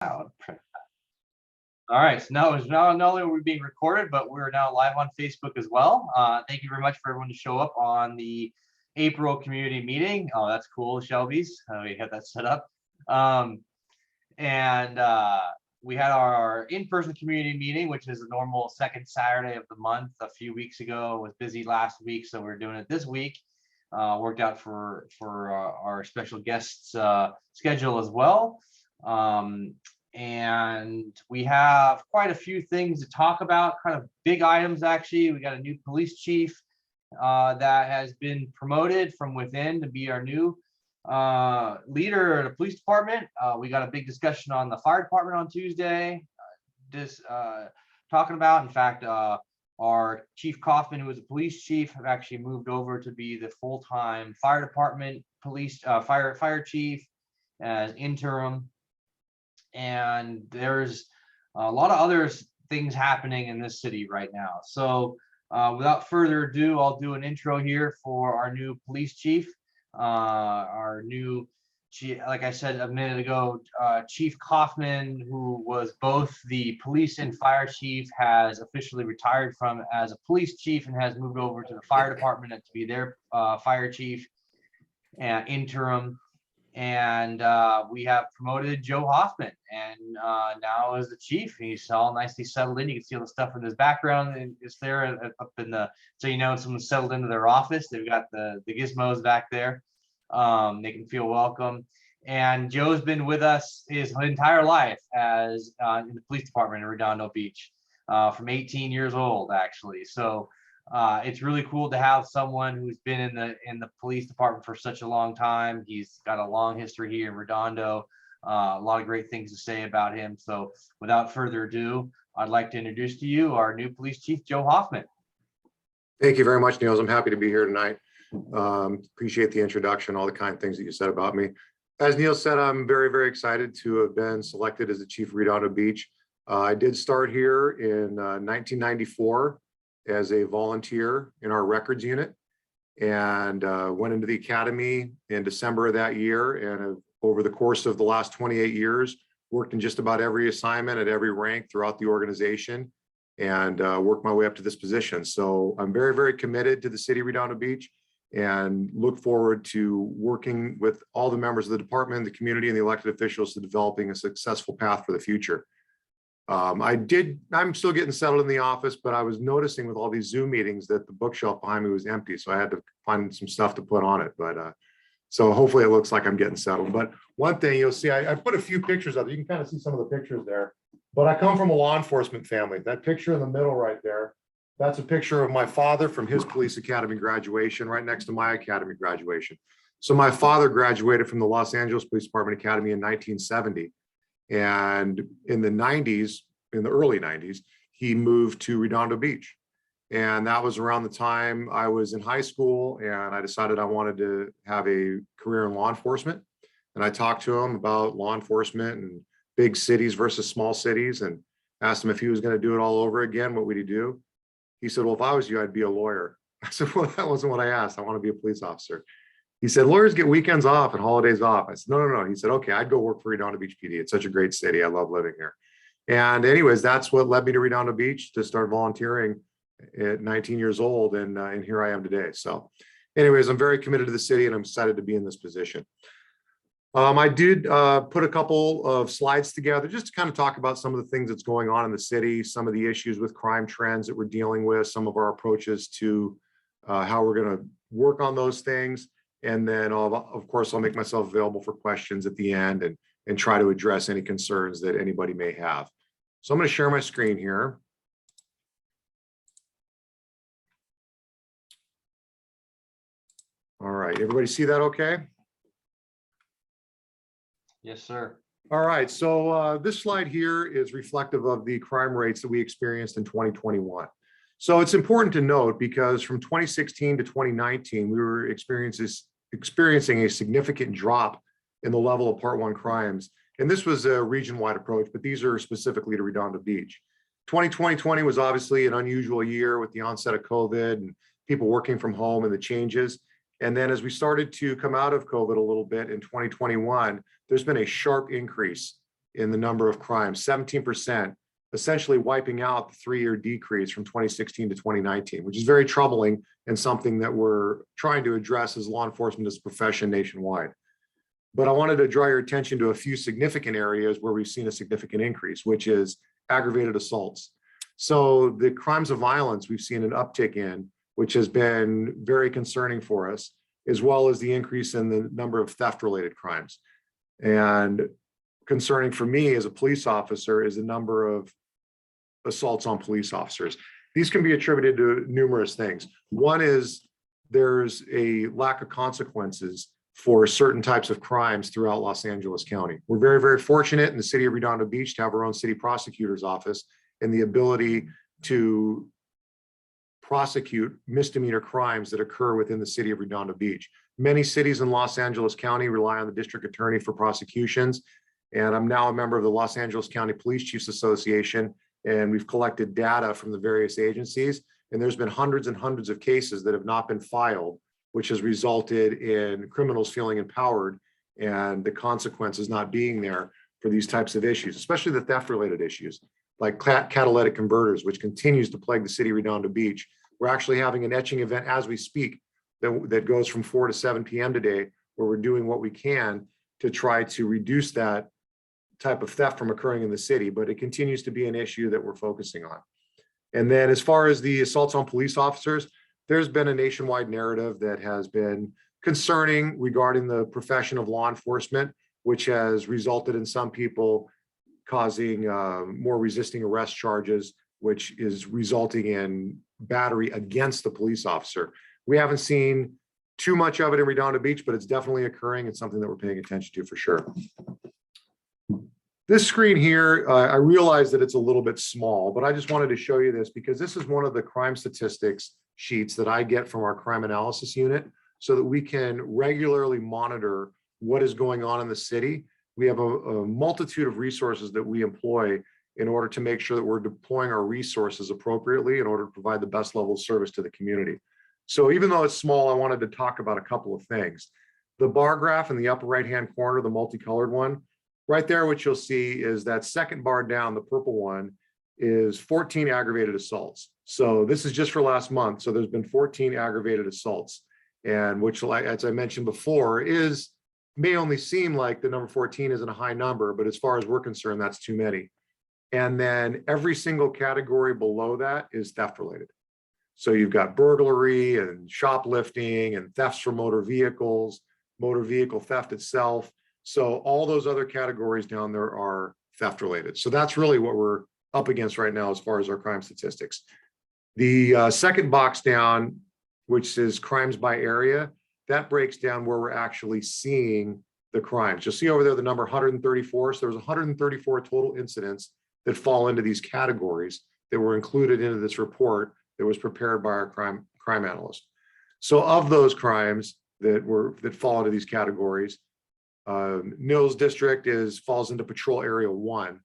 All right, so now not only are we being recorded, but we're now live on Facebook as well. Thank you very much for everyone to show up on the April community meeting. Oh, that's cool, Shelby's. We had that set up. We had our in-person community meeting, which is a normal second Saturday of the month. A few weeks ago, it was busy last week, so we're doing it this week. Worked out for our special guests schedule as well. And we have quite a few things to talk about, kind of big items actually. We got a new police chief that has been promoted from within to be our new leader of the police department. We got a big discussion on the fire department on Tuesday, talking about, in fact, our Chief Hoffman, who was a police chief, have actually moved over to be the full-time fire department police fire chief as interim. And there's a lot of other things happening in this city right now. So without further ado, I'll do an intro here for our new police chief. Our new, like I said a minute ago, Chief Hoffman, who was both the police and fire chief, has officially retired from as a police chief and has moved over to the fire department to be their fire chief and interim. And we have promoted Joe Hoffman, and now as the chief. He's all nicely settled in. You can see all the stuff in his background, and it's there up in the, so you know when someone's settled into their office, they've got the gizmos back there. They can feel welcome. And Joe's been with us his entire life as in the police department in Redondo Beach, from 18 years old actually. So it's really cool to have someone who's been in the police department for such a long time. He's got a long history here in Redondo, a lot of great things to say about him. So without further ado, I'd like to introduce to you our new police chief, Joe Hoffman. Thank you very much, Niels. I'm happy to be here tonight. Appreciate the introduction, all the kind things that you said about me. As Neil said, I'm very, very excited to have been selected as the chief of Redondo Beach. I did start here in 1994 as a volunteer in our records unit, and went into the academy in December of that year, and have, over the course of the last 28 years, worked in just about every assignment at every rank throughout the organization, and worked my way up to this position. So I'm very, very committed to the city of Redondo Beach, and look forward to working with all the members of the department, the community, and the elected officials to developing a successful path for the future. I'm still getting settled in the office, but I was noticing with all these Zoom meetings that the bookshelf behind me was empty. So I had to find some stuff to put on it. But so hopefully it looks like I'm getting settled. But one thing you'll see, I put a few pictures of it. You can kind of see some of the pictures there. But I come from a law enforcement family. That picture in the middle right there, that's a picture of my father from his police academy graduation, right next to my academy graduation. So my father graduated from the Los Angeles Police Department Academy in 1970. And in the 90s, in the early 90s, he moved to Redondo Beach. And that was around the time I was in high school, and I decided I wanted to have a career in law enforcement. And I talked to him about law enforcement and big cities versus small cities, and asked him if he was going to do it all over again, what would he do? He said, well, if I was you, I'd be a lawyer. I said, well, that wasn't what I asked. I want to be a police officer. He said, lawyers get weekends off and holidays off. I said, no. He said, okay, I'd go work for Redondo Beach PD. It's such a great city. I love living here. And anyways, that's what led me to Redondo Beach, to start volunteering at 19 years old. And here I am today. So anyways, I'm very committed to the city, and I'm excited to be in this position. I did put a couple of slides together just to kind of talk about some of the things that's going on in the city, some of the issues with crime trends that we're dealing with, some of our approaches to how we're going to work on those things. And then, of course, I'll make myself available for questions at the end, and try to address any concerns that anybody may have. So I'm going to share my screen here. All right, everybody see that okay? Yes, sir. All right, so this slide here is reflective of the crime rates that we experienced in 2021. So it's important to note, because from 2016 to 2019, we were experiencing a significant drop in the level of Part 1 crimes. And this was a region-wide approach, but these are specifically to Redondo Beach. 2020 was obviously an unusual year with the onset of COVID and people working from home and the changes. And then as we started to come out of COVID a little bit in 2021, there's been a sharp increase in the number of crimes, 17%, essentially wiping out the 3-year decrease from 2016 to 2019, which is very troubling and something that we're trying to address as law enforcement as a profession nationwide. But I wanted to draw your attention to a few significant areas where we've seen a significant increase, which is aggravated assaults. So the crimes of violence we've seen an uptick in, which has been very concerning for us, as well as the increase in the number of theft-related crimes. And concerning for me as a police officer is the number of assaults on police officers. These can be attributed to numerous things. One is there's a lack of consequences for certain types of crimes throughout Los Angeles County. We're very, very fortunate in the city of Redondo Beach to have our own city prosecutor's office and the ability to prosecute misdemeanor crimes that occur within the city of Redondo Beach. Many cities in Los Angeles County rely on the district attorney for prosecutions. And I'm now a member of the Los Angeles County Police Chiefs Association, and we've collected data from the various agencies. And there's been hundreds and hundreds of cases that have not been filed, which has resulted in criminals feeling empowered and the consequences not being there for these types of issues, especially the theft-related issues, like catalytic converters, which continues to plague the city of Redondo Beach. We're actually having an etching event as we speak that goes from 4 to 7 p.m. today, where we're doing what we can to try to reduce that type of theft from occurring in the city, but it continues to be an issue that we're focusing on. And then as far as the assaults on police officers, there's been a nationwide narrative that has been concerning regarding the profession of law enforcement, which has resulted in some people causing more resisting arrest charges, which is resulting in battery against the police officer. We haven't seen too much of it in Redondo Beach, but it's definitely occurring. It's something that we're paying attention to for sure. This screen here, I realize that it's a little bit small, but I just wanted to show you this because this is one of the crime statistics sheets that I get from our crime analysis unit so that we can regularly monitor what is going on in the city. We have a multitude of resources that we employ in order to make sure that we're deploying our resources appropriately in order to provide the best level of service to the community. So even though it's small, I wanted to talk about a couple of things. The bar graph in the upper right-hand corner, the multicolored one, right there, what you'll see is that second bar down, the purple one, is 14 aggravated assaults. So this is just for last month. So there's been 14 aggravated assaults. And which, as I mentioned before, may only seem like the number 14 isn't a high number, but as far as we're concerned, that's too many. And then every single category below that is theft related. So you've got burglary and shoplifting and thefts from motor vehicles, motor vehicle theft itself. So all those other categories down there are theft related. So that's really what we're up against right now as far as our crime statistics. The second box down, which is crimes by area, that breaks down where we're actually seeing the crimes. You'll see over there the number 134. So there's 134 total incidents that fall into these categories that were included into this report that was prepared by our crime analyst. So of those crimes that fall into these categories, Nils District falls into Patrol Area 1,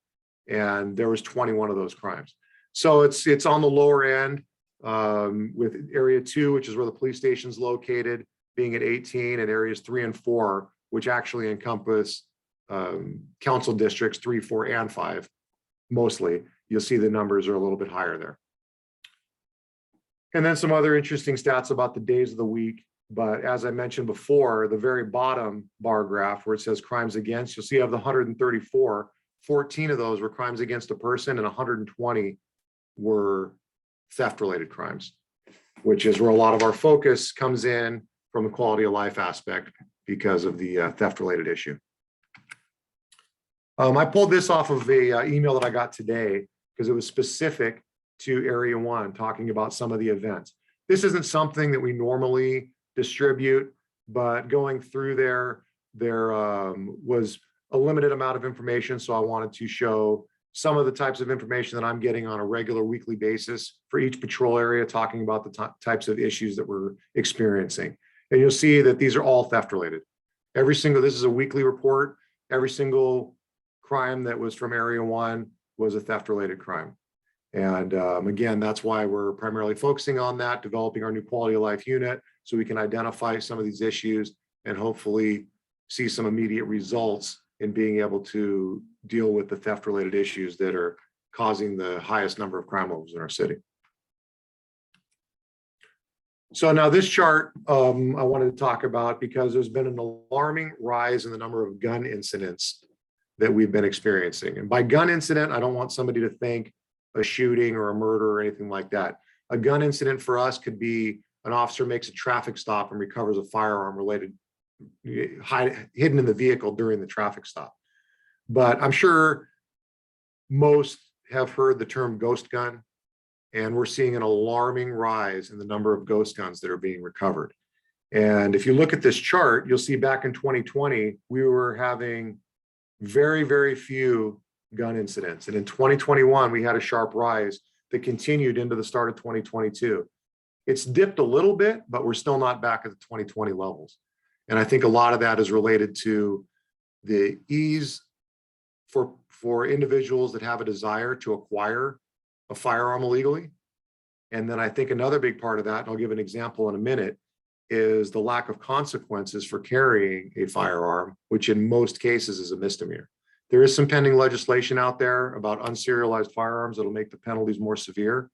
and there was 21 of those crimes. So it's on the lower end, with Area 2, which is where the police station is located, being at 18, and areas 3 and 4, which actually encompass council districts 3, 4, and 5. Mostly, you'll see the numbers are a little bit higher there. And then some other interesting stats about the days of the week. But as I mentioned before, the very bottom bar graph where it says crimes against, you'll see of the 134, 14 of those were crimes against a person and 120 were theft-related crimes, which is where a lot of our focus comes in from the quality of life aspect because of the theft-related issue. I pulled this off of a email that I got today because it was specific to Area 1, talking about some of the events. This isn't something that we normally distribute, but going through there was a limited amount of information. So I wanted to show some of the types of information that I'm getting on a regular weekly basis for each patrol area, talking about the types of issues that we're experiencing. And you'll see that these are all theft related. This is a weekly report. Every single crime that was from Area 1 was a theft related crime. And again, that's why we're primarily focusing on that, developing our new quality of life unit so we can identify some of these issues and hopefully see some immediate results in being able to deal with the theft related issues that are causing the highest number of crime levels in our city. So now this chart I wanted to talk about because there's been an alarming rise in the number of gun incidents that we've been experiencing. And by gun incident, I don't want somebody to think a shooting or a murder or anything like that. A gun incident for us could be an officer makes a traffic stop and recovers a firearm hidden in the vehicle during the traffic stop. But I'm sure most have heard the term ghost gun, and we're seeing an alarming rise in the number of ghost guns that are being recovered. And if you look at this chart, you'll see back in 2020, we were having very, very few gun incidents. And in 2021, we had a sharp rise that continued into the start of 2022. It's dipped a little bit, but we're still not back at the 2020 levels. And I think a lot of that is related to the ease for individuals that have a desire to acquire a firearm illegally. And then I think another big part of that, and I'll give an example in a minute, is the lack of consequences for carrying a firearm, which in most cases is a misdemeanor. There is some pending legislation out there about unserialized firearms that'll make the penalties more severe.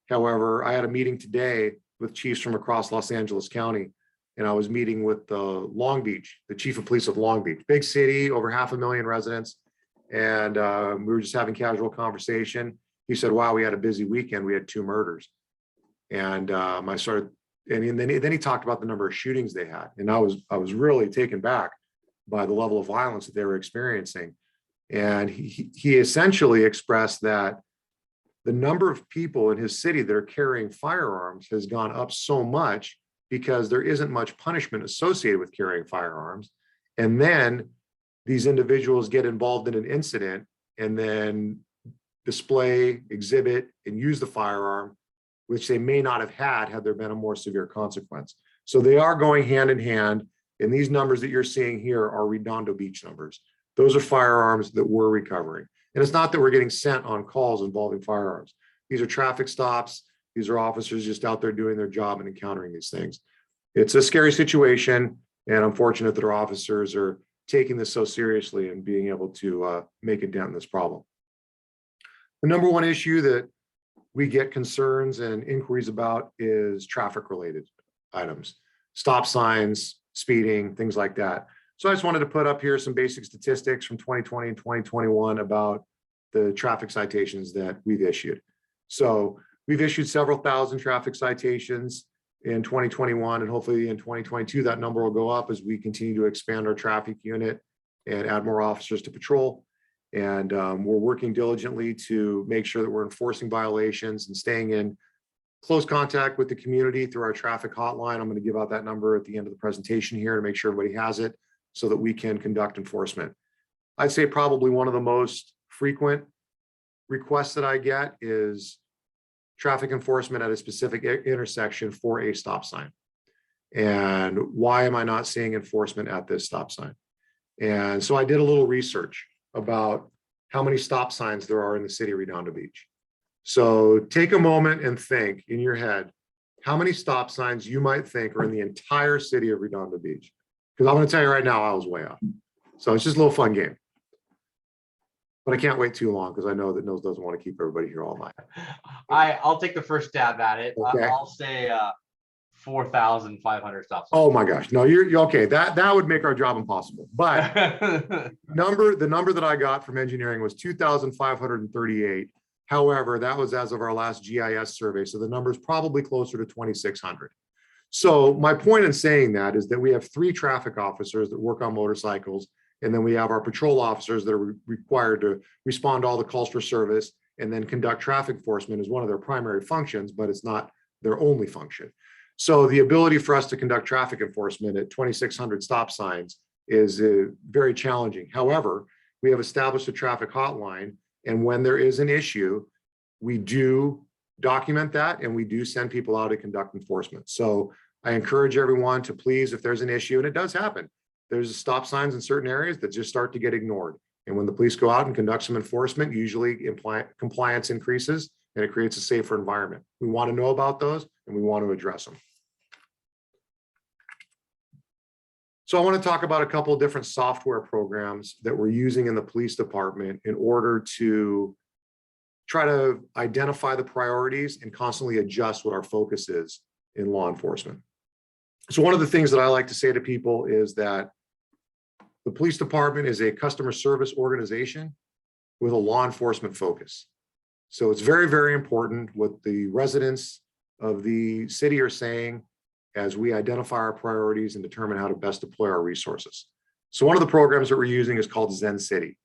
However, I had a meeting today with chiefs from across Los Angeles County, and I was meeting with Long Beach, the chief of police of Long Beach, big city, over 500,000 residents. And we were just having casual conversation. He said, wow, we had a busy weekend. We had 2 murders. And I started, and then he talked about the number of shootings they had. And I was really taken back by the level of violence that they were experiencing. And he essentially expressed that the number of people in his city that are carrying firearms has gone up so much because there isn't much punishment associated with carrying firearms. And then these individuals get involved in an incident and then display, exhibit, and use the firearm, which they may not have had there been a more severe consequence. So they are going hand in hand. And these numbers that you're seeing here are Redondo Beach numbers. Those are firearms that we're recovering. And it's not that we're getting sent on calls involving firearms. These are traffic stops. These are officers just out there doing their job and encountering these things. It's a scary situation, and I'm fortunate that our officers are taking this so seriously and being able to make a dent in this problem. The number one issue that we get concerns and inquiries about is traffic related items, stop signs, speeding, things like that. So I just wanted to put up here some basic statistics from 2020 and 2021 about the traffic citations that we've issued. So we've issued several thousand traffic citations in 2021, and hopefully in 2022, that number will go up as we continue to expand our traffic unit and add more officers to patrol. And we're working diligently to make sure that we're enforcing violations and staying in close contact with the community through our traffic hotline. I'm going to give out that number at the end of the presentation here to make sure everybody has it so that we can conduct enforcement. I'd say probably one of the most frequent requests that I get is traffic enforcement at a specific intersection for a stop sign. And why am I not seeing enforcement at this stop sign? And so I did a little research about how many stop signs there are in the city of Redondo Beach. So take a moment and think in your head how many stop signs you might think are in the entire city of Redondo Beach. Because I'm going to tell you right now, I was way off. So it's just a little fun game. But I can't wait too long because I know that Nils doesn't want to keep everybody here all night. I'll take the first stab at it. Okay. I'll say 4,500 stop signs. Oh my gosh. No, you're okay. That would make our job impossible. But the number that I got from engineering was 2,538. However, that was as of our last GIS survey. So the number is probably closer to 2,600. So my point in saying that is that we have 3 traffic officers that work on motorcycles. And then we have our patrol officers that are required to respond to all the calls for service and then conduct traffic enforcement is one of their primary functions, but it's not their only function. So the ability for us to conduct traffic enforcement at 2,600 stop signs is very challenging. However, we have established a traffic hotline, and when there is an issue, we do document that and we do send people out to conduct enforcement. So I encourage everyone to please, if there's an issue, and it does happen, there's stop signs in certain areas that just start to get ignored. And when the police go out and conduct some enforcement, usually compliance increases and it creates a safer environment. We want to know about those and we want to address them. So I want to talk about a couple of different software programs that we're using in the police department in order to try to identify the priorities and constantly adjust what our focus is in law enforcement. So one of the things that I like to say to people is that the police department is a customer service organization with a law enforcement focus. So it's very, very important what the residents of the city are saying as we identify our priorities and determine how to best deploy our resources. So one of the programs that we're using is called Zen City.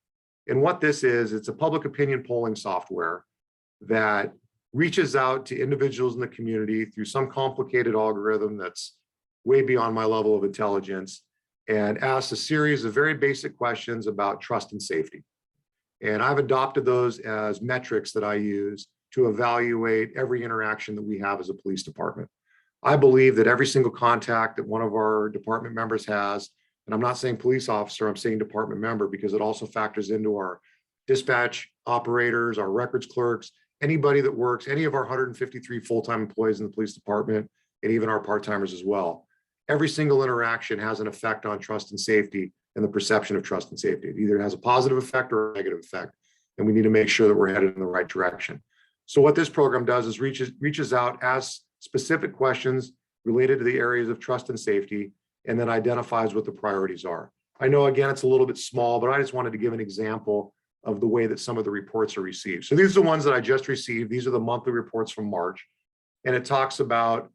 And what this is, it's a public opinion polling software that reaches out to individuals in the community through some complicated algorithm that's way beyond my level of intelligence and asks a series of very basic questions about trust and safety. And I've adopted those as metrics that I use to evaluate every interaction that we have as a police department. I believe that every single contact that one of our department members has, and I'm not saying police officer, I'm saying department member, because it also factors into our dispatch operators, our records clerks, anybody that works, any of our 153 full-time employees in the police department, and even our part-timers as well. Every single interaction has an effect on trust and safety and the perception of trust and safety. It either has a positive effect or a negative effect, and we need to make sure that we're headed in the right direction. So what this program does is reaches out, asks specific questions related to the areas of trust and safety, and then identifies what the priorities are. I know, again, it's a little bit small, but I just wanted to give an example of the way that some of the reports are received. So these are the ones that I just received. These are the monthly reports from March, and it talks about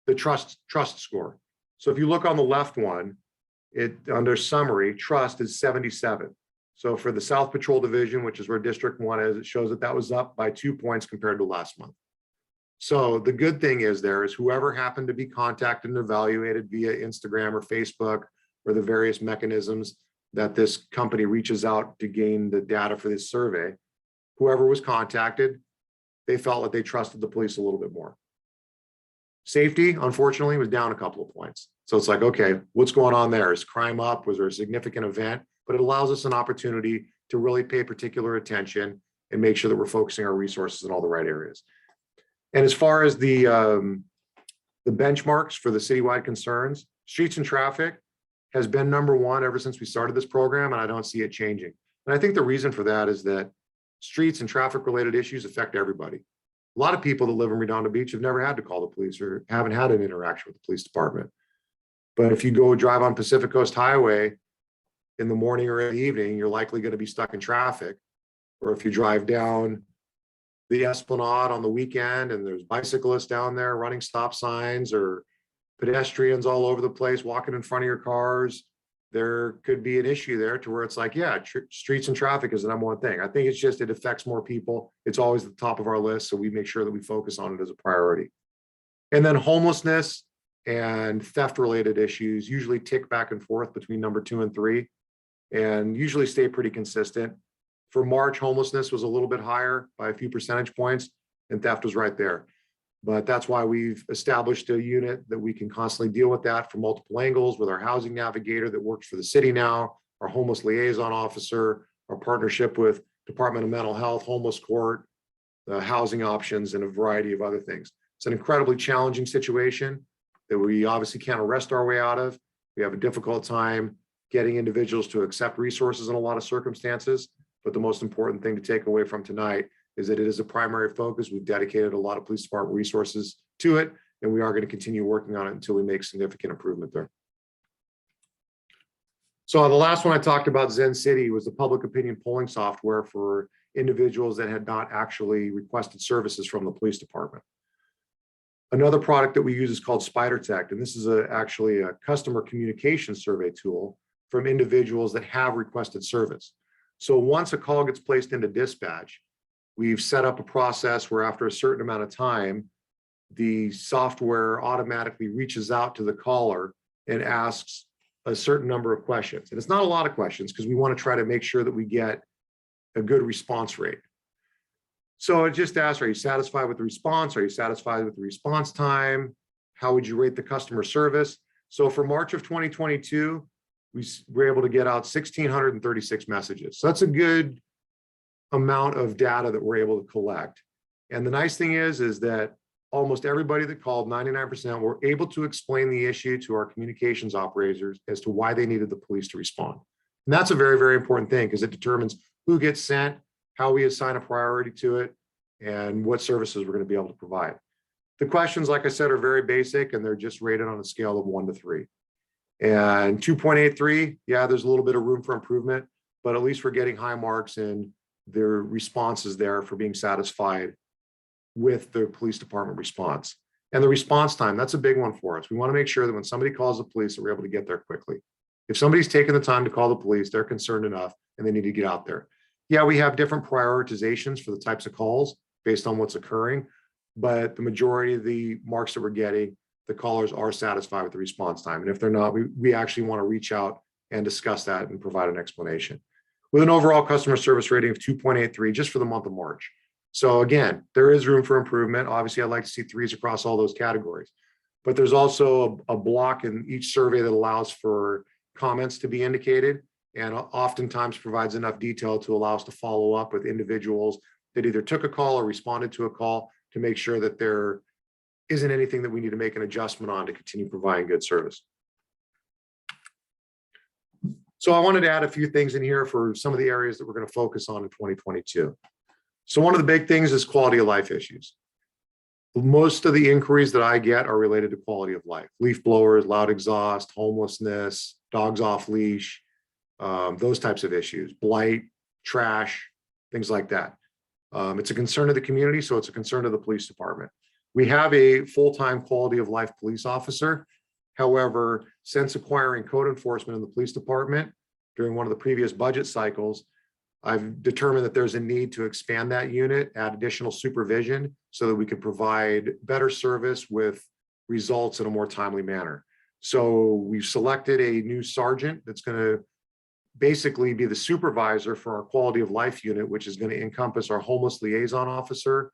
the trust score. So if you look on the left one, under summary, trust is 77. So for the South Patrol Division, which is where District 1 is, it shows that that was up by 2 points compared to last month. So the good thing is whoever happened to be contacted and evaluated via Instagram or Facebook or the various mechanisms that this company reaches out to gain the data for this survey, whoever was contacted, they felt that they trusted the police a little bit more. Safety, unfortunately, was down a couple of points. So it's like, okay, what's going on there? Is crime up? Was there a significant event? But it allows us an opportunity to really pay particular attention and make sure that we're focusing our resources in all the right areas. And as far as the benchmarks for the citywide concerns, streets and traffic has been #1 ever since we started this program, and I don't see it changing. And I think the reason for that is that streets and traffic related issues affect everybody. A lot of people that live in Redondo Beach have never had to call the police or haven't had an interaction with the police department. But if you go drive on Pacific Coast Highway in the morning or in the evening, you're likely going to be stuck in traffic. Or if you drive down the Esplanade on the weekend and there's bicyclists down there running stop signs or pedestrians all over the place walking in front of your cars, there could be an issue there to where it's like, yeah, streets and traffic is the #1 thing. I think it's just, it affects more people. It's always at the top of our list. So we make sure that we focus on it as a priority. And then homelessness and theft related issues usually tick back and forth between #2 and 3 and usually stay pretty consistent. For March, homelessness was a little bit higher by a few percentage points and theft was right there. But that's why we've established a unit that we can constantly deal with that from multiple angles with our housing navigator that works for the city now, our homeless liaison officer, our partnership with Department of Mental Health, homeless court, housing options, and a variety of other things. It's an incredibly challenging situation that we obviously can't arrest our way out of. We have a difficult time getting individuals to accept resources in a lot of circumstances. But the most important thing to take away from tonight is that it is a primary focus. We've dedicated a lot of police department resources to it, and we are going to continue working on it until we make significant improvement there. So the last one I talked about, Zen City, was the public opinion polling software for individuals that had not actually requested services from the police department. Another product that we use is called SpiderTech, and this is actually a customer communication survey tool from individuals that have requested service. So once a call gets placed into dispatch, we've set up a process where after a certain amount of time, the software automatically reaches out to the caller and asks a certain number of questions. And it's not a lot of questions because we want to try to make sure that we get a good response rate. So it just asks, are you satisfied with the response? Are you satisfied with the response time? How would you rate the customer service? So for March of 2022, we were able to get out 1,636 messages. So that's a good amount of data that we're able to collect. And the nice thing is that almost everybody that called, 99%, were able to explain the issue to our communications operators as to why they needed the police to respond. And that's a very, very important thing because it determines who gets sent, how we assign a priority to it, and what services we're going to be able to provide. The questions, like I said, are very basic and they're just rated on a scale of 1 to 3. And 2.83, yeah, there's a little bit of room for improvement, but at least we're getting high marks and their responses there for being satisfied with the police department response. And the response time, that's a big one for us. We want to make sure that when somebody calls the police, that we're able to get there quickly. If somebody's taken the time to call the police, they're concerned enough and they need to get out there. Yeah, we have different prioritizations for the types of calls based on what's occurring, but the majority of the marks that we're getting, the callers are satisfied with the response time. And if they're not, we actually want to reach out and discuss that and provide an explanation. With an overall customer service rating of 2.83 just for the month of March. So again, there is room for improvement. Obviously, I'd like to see 3s across all those categories, but there's also a block in each survey that allows for comments to be indicated and oftentimes provides enough detail to allow us to follow up with individuals that either took a call or responded to a call to make sure that there isn't anything that we need to make an adjustment on to continue providing good service. So I wanted to add a few things in here for some of the areas that we're going to focus on in 2022. So one of the big things is quality of life issues. Most of the inquiries that I get are related to quality of life: leaf blowers, loud exhaust, homelessness, dogs off leash, those types of issues, blight, trash, things like that. It's a concern of the community, so it's a concern of the police department. We have a full-time quality of life police officer. However, since acquiring code enforcement in the police department during one of the previous budget cycles, I've determined that there's a need to expand that unit, add additional supervision so that we can provide better service with results in a more timely manner. So we've selected a new sergeant that's going to basically be the supervisor for our quality of life unit, which is going to encompass our homeless liaison officer,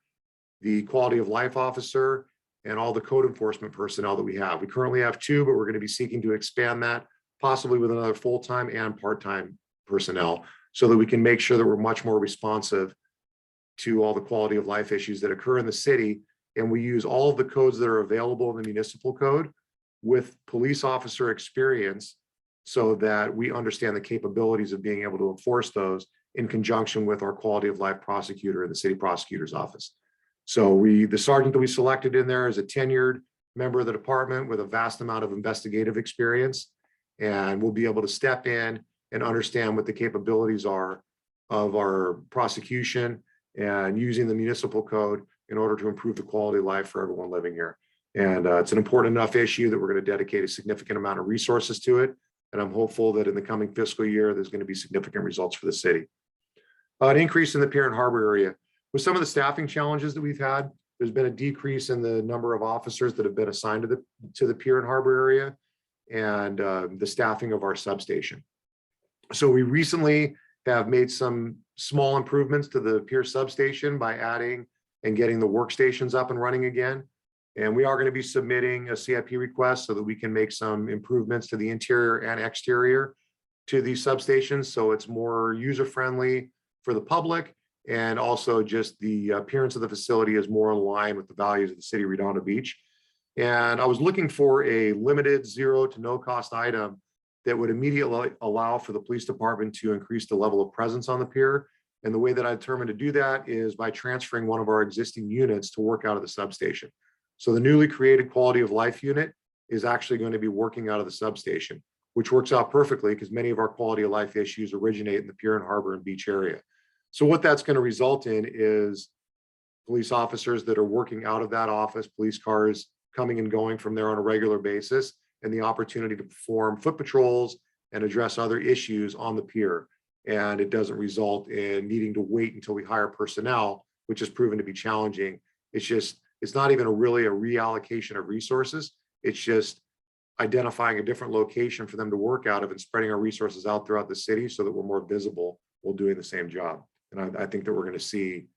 the quality of life officer, and all the code enforcement personnel that we have. We currently have 2, but we're going to be seeking to expand that, possibly with another full-time and part-time personnel, so that we can make sure that we're much more responsive to all the quality of life issues that occur in the city. And we use all of the codes that are available in the municipal code with police officer experience so that we understand the capabilities of being able to enforce those in conjunction with our quality of life prosecutor in the city prosecutor's office. So the sergeant that we selected in there is a tenured member of the department with a vast amount of investigative experience, and we'll be able to step in and understand what the capabilities are of our prosecution and using the municipal code in order to improve the quality of life for everyone living here. And it's an important enough issue that we're going to dedicate a significant amount of resources to it. And I'm hopeful that in the coming fiscal year, there's going to be significant results for the city. An increase in the Pier and Harbor area. With some of the staffing challenges that we've had, there's been a decrease in the number of officers that have been assigned to the Pier and Harbor area and the staffing of our substation. So we recently have made some small improvements to the Pier substation by adding and getting the workstations up and running again. And we are going to be submitting a CIP request so that we can make some improvements to the interior and exterior to these substations, so it's more user-friendly for the public, and also just the appearance of the facility is more in line with the values of the city of Redondo Beach. And I was looking for a limited 0 to no cost item that would immediately allow for the police department to increase the level of presence on the pier. And the way that I determined to do that is by transferring one of our existing units to work out of the substation. So the newly created quality of life unit is actually going to be working out of the substation, which works out perfectly because many of our quality of life issues originate in the Pier and Harbor and Beach area. So what that's going to result in is police officers that are working out of that office, police cars coming and going from there on a regular basis, and the opportunity to perform foot patrols and address other issues on the pier. And it doesn't result in needing to wait until we hire personnel, which has proven to be challenging. It's not even really a reallocation of resources. It's just identifying a different location for them to work out of and spreading our resources out throughout the city so that we're more visible while doing the same job. And I think that we're going to see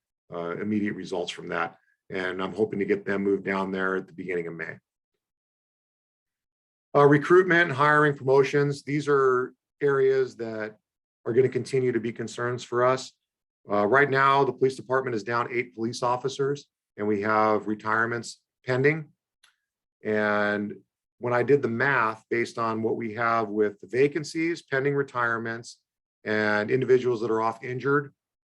immediate results from that. And I'm hoping to get them moved down there at the beginning of May. Recruitment, hiring, promotions. These are areas that are going to continue to be concerns for us. Right now, the police department is down 8 police officers, and we have retirements pending. And when I did the math based on what we have with the vacancies, pending retirements, and individuals that are off injured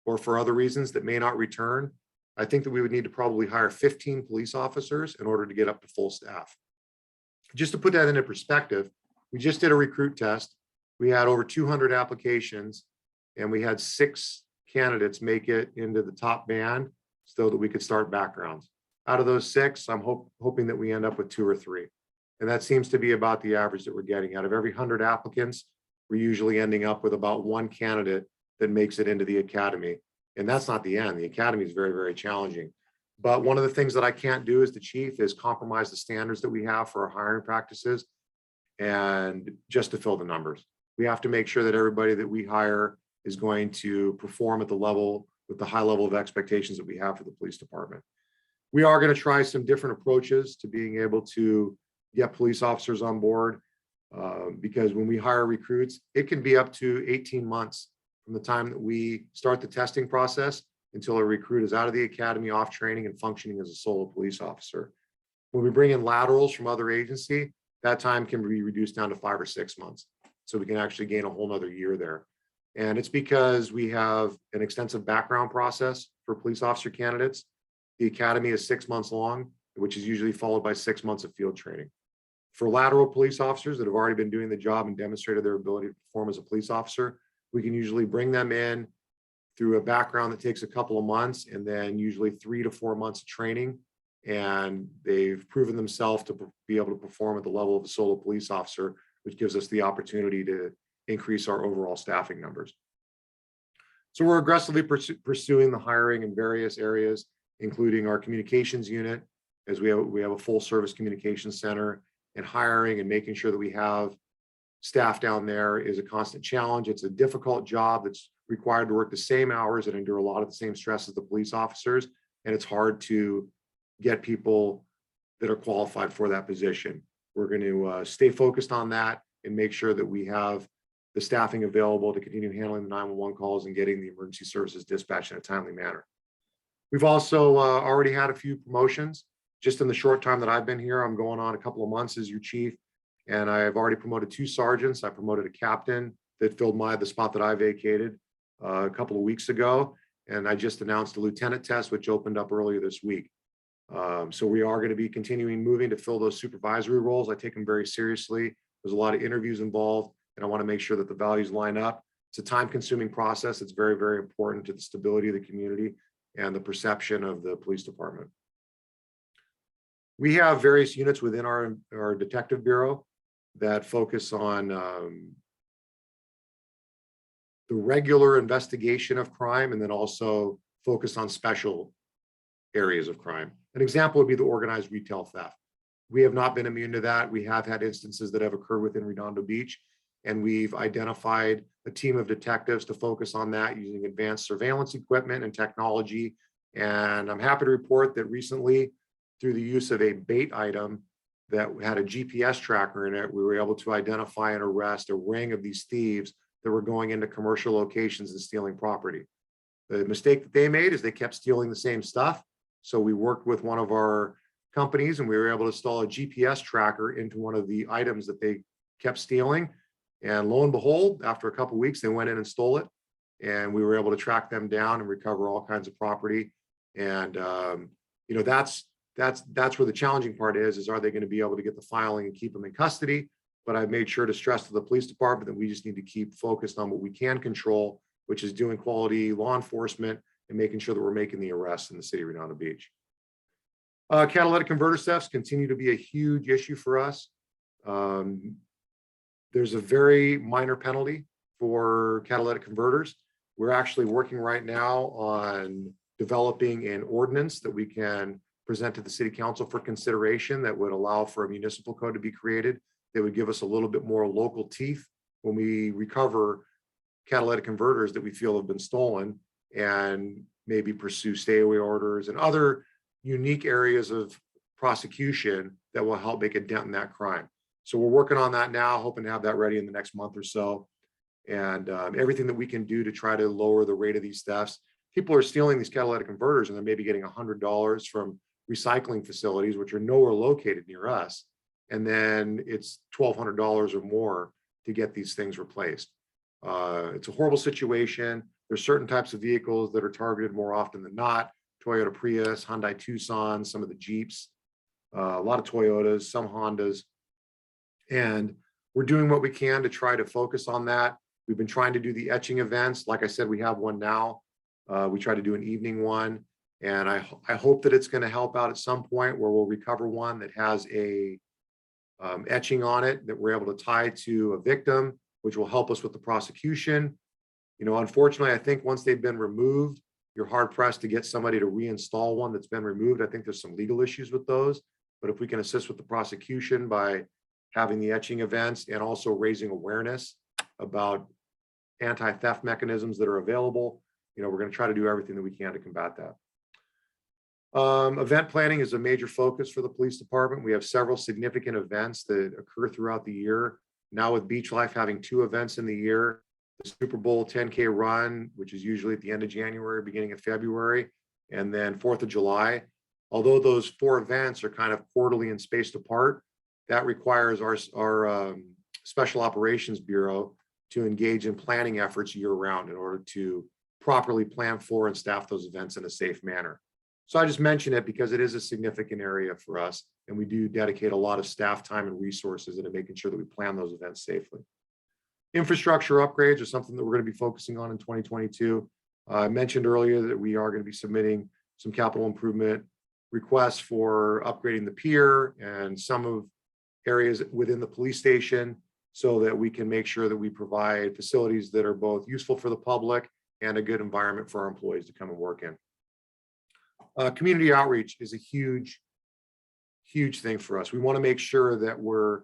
or for other reasons that may not return, I think that we would need to probably hire 15 police officers in order to get up to full staff. Just to put that into perspective, we just did a recruit test. We had over 200 applications and we had 6 candidates make it into the top band so that we could start backgrounds. Out of those 6, I'm hoping that we end up with 2 or 3. And that seems to be about the average that we're getting. Out of every 100 applicants, we're usually ending up with about 1 candidate that makes it into the academy. And that's not the end. The academy is very, very challenging. But one of the things that I can't do as the chief is compromise the standards that we have for our hiring practices and just to fill the numbers. We have to make sure that everybody that we hire is going to perform at the level with the high level of expectations that we have for the police department. We are going to try some different approaches to being able to get police officers on board because when we hire recruits, it can be up to 18 months from the time that we start the testing process until a recruit is out of the academy, off training, and functioning as a solo police officer. When we bring in laterals from other agency, that time can be reduced down to 5 or 6 months. So we can actually gain a whole nother year there. And it's because we have an extensive background process for police officer candidates. The academy is 6 months long, which is usually followed by 6 months of field training. For lateral police officers that have already been doing the job and demonstrated their ability to perform as a police officer, we can usually bring them in through a background that takes a couple of months and then usually 3 to 4 months of training. And they've proven themselves to be able to perform at the level of a solo police officer, which gives us the opportunity to increase our overall staffing numbers. So we're aggressively pursuing the hiring in various areas, including our communications unit, as we have a full service communications center, and hiring and making sure that we have staff down there is a constant challenge. It's a difficult job that's required to work the same hours and endure a lot of the same stress as the police officers. And it's hard to get people that are qualified for that position. We're going to stay focused on that and make sure that we have the staffing available to continue handling the 911 calls and getting the emergency services dispatched in a timely manner. We've also already had a few promotions. Just in the short time that I've been here, I'm going on a couple of months as your chief, and I've already promoted 2 sergeants. I promoted a captain that filled the spot that I vacated a couple of weeks ago, and I just announced a lieutenant test, which opened up earlier this week. So we are going to be continuing moving to fill those supervisory roles. I take them very seriously. There's a lot of interviews involved, and I want to make sure that the values line up. It's a time-consuming process. It's very, very important to the stability of the community and the perception of the police department. We have various units within our detective bureau that focus on the regular investigation of crime and then also focus on special areas of crime. An example would be the organized retail theft. We have not been immune to that. We have had instances that have occurred within Redondo Beach, and we've identified a team of detectives to focus on that using advanced surveillance equipment and technology. And I'm happy to report that recently, through the use of a bait item that had a GPS tracker in it, we were able to identify and arrest a ring of these thieves that were going into commercial locations and stealing property. The mistake that they made is they kept stealing the same stuff. So we worked with one of our companies and we were able to install a GPS tracker into one of the items that they kept stealing. And lo and behold, after a couple of weeks, they went in and stole it. And we were able to track them down and recover all kinds of property. And that's where the challenging part is are they going to be able to get the filing and keep them in custody? But I've made sure to stress to the police department that we just need to keep focused on what we can control, which is doing quality law enforcement and making sure that we're making the arrests in the city of Redondo Beach. Catalytic converter thefts continue to be a huge issue for us. There's a very minor penalty for catalytic converters. We're actually working right now on developing an ordinance that we can present to the city council for consideration that would allow for a municipal code to be created that would give us a little bit more local teeth when we recover catalytic converters that we feel have been stolen, and maybe pursue stay away orders and other unique areas of prosecution that will help make a dent in that crime. So we're working on that now, hoping to have that ready in the next month or so. And everything that we can do to try to lower the rate of these thefts. People are stealing these catalytic converters and they're maybe getting $100 from recycling facilities, which are nowhere located near us. And then it's $1,200 or more to get these things replaced. It's a horrible situation. There's certain types of vehicles that are targeted more often than not. Toyota Prius, Hyundai Tucson, some of the Jeeps, a lot of Toyotas, some Hondas. And we're doing what we can to try to focus on that. We've been trying to do the etching events. Like I said, we have one now. We try to do an evening one. And I hope that it's going to help out at some point where we'll recover one that has a etching on it that we're able to tie to a victim, which will help us with the prosecution. You know, unfortunately, I think once they've been removed, you're hard pressed to get somebody to reinstall one that's been removed. I think there's some legal issues with those. But if we can assist with the prosecution by having the etching events and also raising awareness about anti-theft mechanisms that are available, you know, we're going to try to do everything that we can to combat that. Event planning is a major focus for the police department. We have several significant events that occur throughout the year. Now with Beach Life having 2 events in the year, the Super Bowl 10K run, which is usually at the end of January, beginning of February, and then 4th of July. Although those 4 events are kind of quarterly and spaced apart, that requires our Special Operations Bureau to engage in planning efforts year round in order to properly plan for and staff those events in a safe manner. So I just mention it because it is a significant area for us, and we do dedicate a lot of staff time and resources into making sure that we plan those events safely. Infrastructure upgrades are something that we're going to be focusing on in 2022. I mentioned earlier that we are going to be submitting some capital improvement requests for upgrading the pier and some of areas within the police station so that we can make sure that we provide facilities that are both useful for the public and a good environment for our employees to come and work in. Community outreach is a huge thing for us. We want to make sure that we're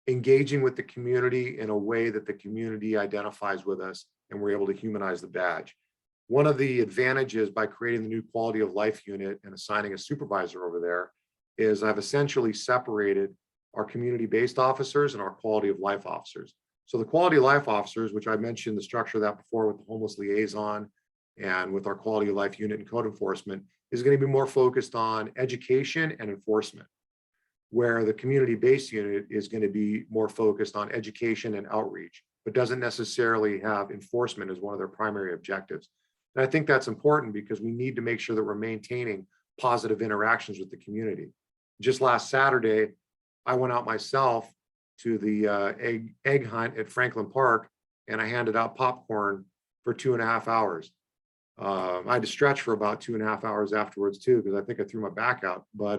engaging with the community in a way that the community identifies with us and we're able to humanize the badge. One of the advantages by creating the new quality of life unit and assigning a supervisor over there is I've essentially separated our community-based officers and our quality of life officers. So the quality of life officers, which I mentioned the structure of that before with the homeless liaison and with our quality of life unit and code enforcement, is going to be more focused on education and enforcement, where the community-based unit is going to be more focused on education and outreach, but doesn't necessarily have enforcement as one of their primary objectives. And I think that's important because we need to make sure that we're maintaining positive interactions with the community. Just last Saturday, I went out myself to the egg hunt at Franklin Park, and I handed out popcorn for 2.5 hours. I had to stretch for about 2.5 hours afterwards too, because I think I threw my back out. But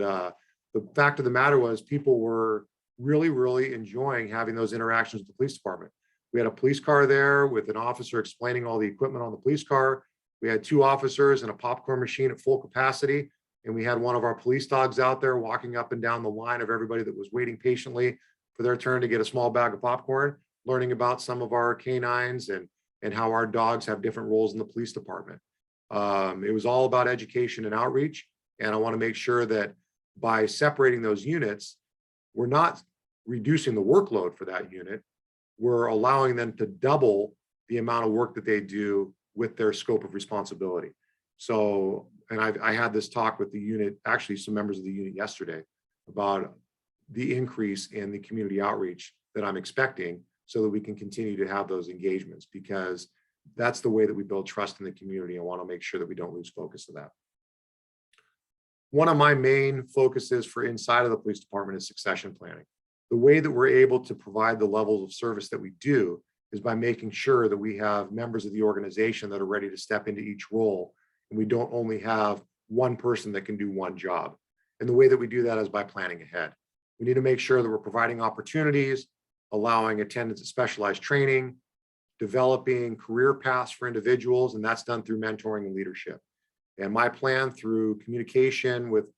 the fact of the matter was people were really enjoying having those interactions with the police department. We had a police car there with an officer explaining all the equipment on the police car. We had 2 officers and a popcorn machine at full capacity. And we had one of our police dogs out there walking up and down the line of everybody that was waiting patiently for their turn to get a small bag of popcorn, learning about some of our canines and how our dogs have different roles in the police department. It was all about education and outreach. And I want to make sure that by separating those units, we're not reducing the workload for that unit. We're allowing them to double the amount of work that they do with their scope of responsibility. So, and I had this talk with the unit, actually some members of the unit yesterday, about the increase in the community outreach that I'm expecting so that we can continue to have those engagements, because that's the way that we build trust in the community. I want to make sure that we don't lose focus of that. One of my main focuses for inside of the police department is succession planning. The way that we're able to provide the levels of service that we do is by making sure that we have members of the organization that are ready to step into each role. And we don't only have one person that can do one job. And the way that we do that is by planning ahead. We need to make sure that we're providing opportunities, allowing attendance at specialized training, developing career paths for individuals, and that's done through mentoring and leadership. And my plan through communication with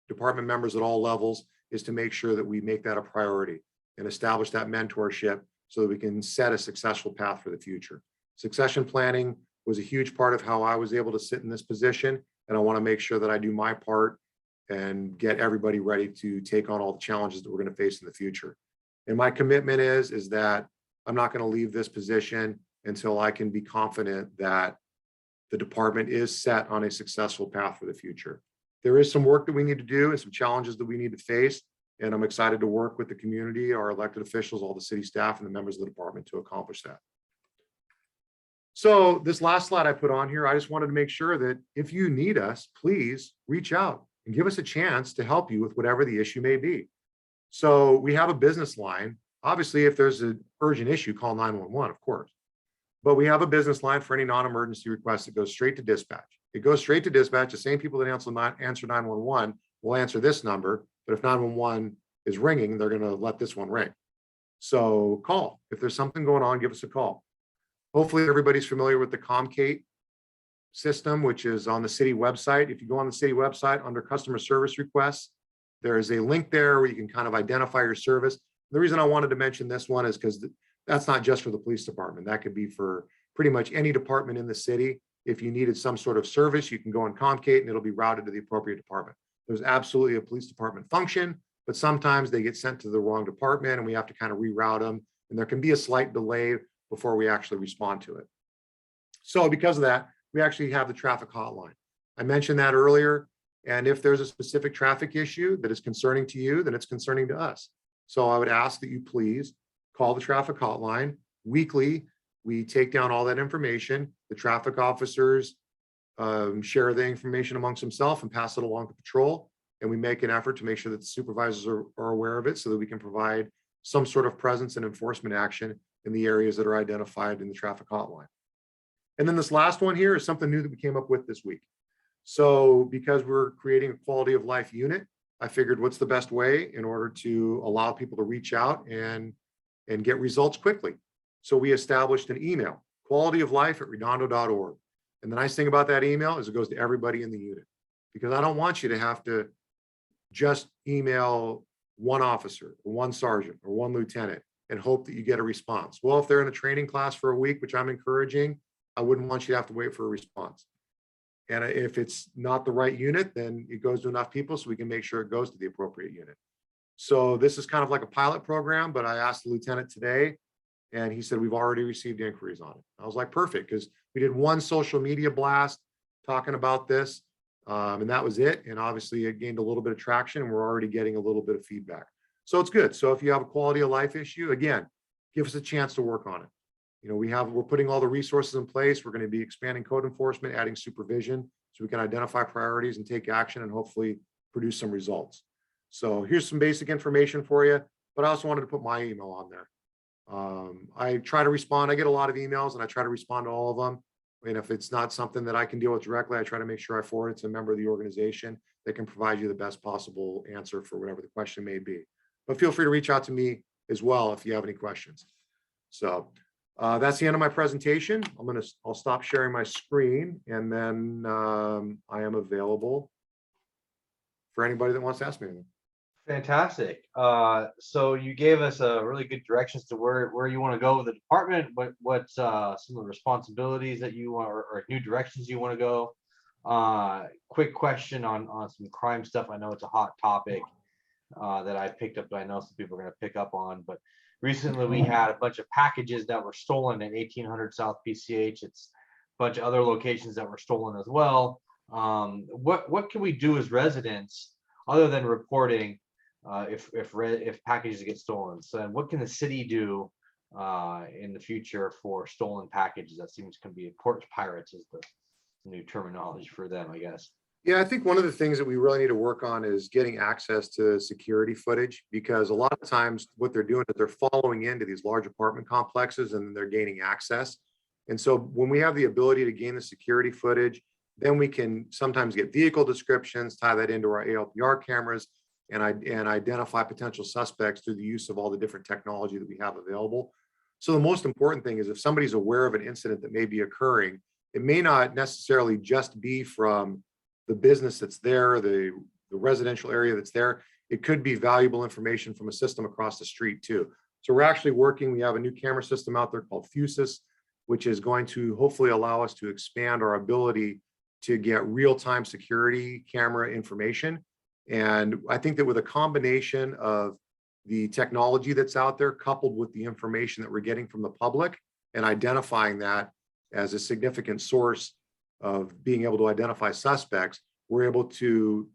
department members at all levels is to make sure that we make that a priority and establish that mentorship so that we can set a successful path for the future. Succession planning was a huge part of how I was able to sit in this position, and I want to make sure that I do my part and get everybody ready to take on all the challenges that we're going to face in the future. And my commitment is that I'm not going to leave this position until I can be confident that the department is set on a successful path for the future. there is some work that we need to do and some challenges that we need to face. And I'm excited to work with the community, our elected officials, all the city staff and the members of the department to accomplish that. So this last slide I put on here, I just wanted to make sure that if you need us, please reach out and give us a chance to help you with whatever the issue may be. So we have a business line. Obviously, if there's an urgent issue, call 911, of course. But we have a business line for any non-emergency requests that goes straight to dispatch. It goes straight to dispatch. The same people that answer 911 will answer this number. But if 911 is ringing, they're going to let this one ring. So call. If there's something going on, give us a call. Hopefully everybody's familiar with the Comcate system, which is on the city website. If you go on the city website under customer service requests, there is a link there where you can kind of identify your service. The reason I wanted to mention this one is because that's not just for the police department. That could be for pretty much any department in the city. If you needed some sort of service, you can go on Comcate and it'll be routed to the appropriate department. There's absolutely a police department function, but sometimes they get sent to the wrong department and we have to kind of reroute them. And there can be a slight delay before we actually respond to it. So because of that, we actually have the traffic hotline. I mentioned that earlier. And if there's a specific traffic issue that is concerning to you, then it's concerning to us. So I would ask that you please call the traffic hotline. Weekly, we take down all that information. The traffic officers share the information amongst themselves and pass it along to patrol. And we make an effort to make sure that the supervisors are aware of it so that we can provide some sort of presence and enforcement action in the areas that are identified in the traffic hotline. And then this last one here is something new that we came up with this week. So because we're creating a quality of life unit, I figured what's the best way in order to allow people to reach out and get results quickly. So we established an email, qualityoflife@redondo.org. And the nice thing about that email is it goes to everybody in the unit, because I don't want you to have to just email one officer or one sergeant or one lieutenant and hope that you get a response. Well, if they're in a training class for a week, which I'm encouraging, I wouldn't want you to have to wait for a response. And if it's not the right unit, then it goes to enough people so we can make sure it goes to the appropriate unit. So this is kind of like a pilot program, but I asked the lieutenant today and he said, we've already received inquiries on it. I was like, perfect, because we did one social media blast talking about this and that was it. And obviously it gained a little bit of traction and we're already getting a little bit of feedback. So it's good. So if you have a quality of life issue, again, give us a chance to work on it. You know, we're putting all the resources in place. We're going to be expanding code enforcement, adding supervision so we can identify priorities and take action and hopefully produce some results. So here's some basic information for you, but I also wanted to put my email on there. I try to respond. I get a lot of emails and I try to respond to all of them. And if it's not something that I can deal with directly, I try to make sure I forward it to a member of the organization that can provide you the best possible answer for whatever the question may be. But feel free to reach out to me as well if you have any questions. So that's the end of my presentation. I'll stop sharing my screen and then I am available for anybody that wants to ask me anything. Fantastic. So you gave us a really good directions to where you want to go with the department, what some of the responsibilities that you want or new directions you want to go. Quick question on some crime stuff. I know it's a hot topic that I picked up, that I know some people are going to pick up on, but recently we had a bunch of packages that were stolen at 1800 South PCH. It's a bunch of other locations that were stolen as well. What can we do as residents other than reporting if packages get stolen? So what can the city do in the future for stolen packages? That seems to be porch pirates is the new terminology for them, I guess. Yeah, I think one of the things that we really need to work on is getting access to security footage, because a lot of times what they're doing is they're following into these large apartment complexes and they're gaining access. And so when we have the ability to gain the security footage, then we can sometimes get vehicle descriptions, tie that into our ALPR cameras and identify potential suspects through the use of all the different technology that we have available. So the most important thing is if somebody's aware of an incident that may be occurring, it may not necessarily just be from the business that's there, the residential area that's there. It could be valuable information from a system across the street too. So we're actually working, we have a new camera system out there called Fusus, which is going to hopefully allow us to expand our ability to get real-time security camera information. And I think that with a combination of the technology that's out there, coupled with the information that we're getting from the public and identifying that as a significant source of being able to identify suspects, we're able to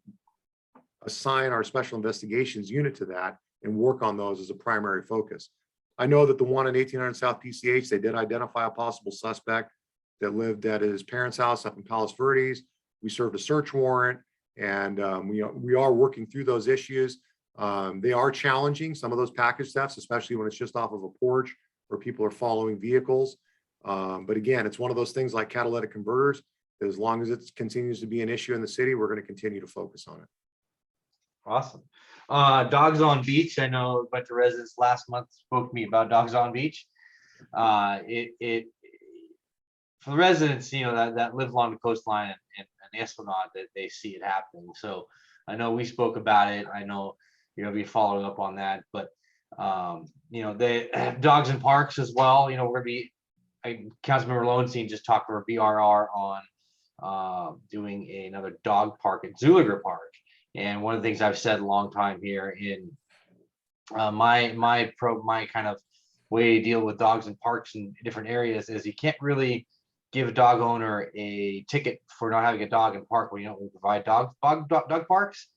assign our special investigations unit to that and work on those as a primary focus. I know that the one in 1800 South PCH, they did identify a possible suspect that lived at his parents' house up in Palos Verdes. We served a search warrant, and we are working through those issues. They are challenging, some of those package thefts, especially when it's just off of a porch or people are following vehicles. But again, it's one of those things like catalytic converters, that as long as it continues to be an issue in the city, we're going to continue to focus on it. Awesome. Dogs on Beach. I know a bunch of residents last month spoke to me about Dogs on Beach. It for the residents, that live along the coastline and the Esplanade, that they see it happening. So I know we spoke about it. I know you're gonna be following up on that, but the dogs in parks as well. We're gonna be, Councilmember Lowenstein just talked to our BRR on doing another dog park at Zuliger Park. And one of the things I've said a long time here in my kind of way to deal with dogs in parks in different areas is you can't really give a dog owner a ticket for not having a dog in park when you don't provide dog parks.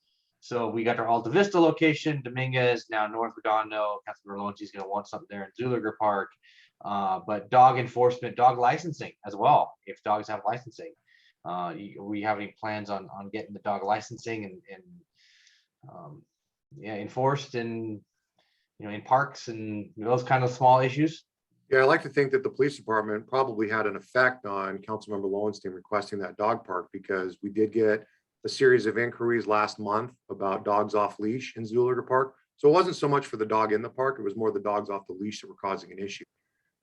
So we got our Alta Vista location, Dominguez, now North Redondo. Councilmember Lowenstein's going to want something there in Zuliger Park. But dog enforcement, dog licensing as well, if dogs have licensing. We have any plans on getting the dog licensing and enforced in in parks and those kind of small issues? Yeah, I like to think that the police department probably had an effect on Councilmember Lowenstein requesting that dog park, because we did get a series of inquiries last month about dogs off leash in Zuliger Park. So it wasn't so much for the dog in the park, it was more the dogs off the leash that were causing an issue.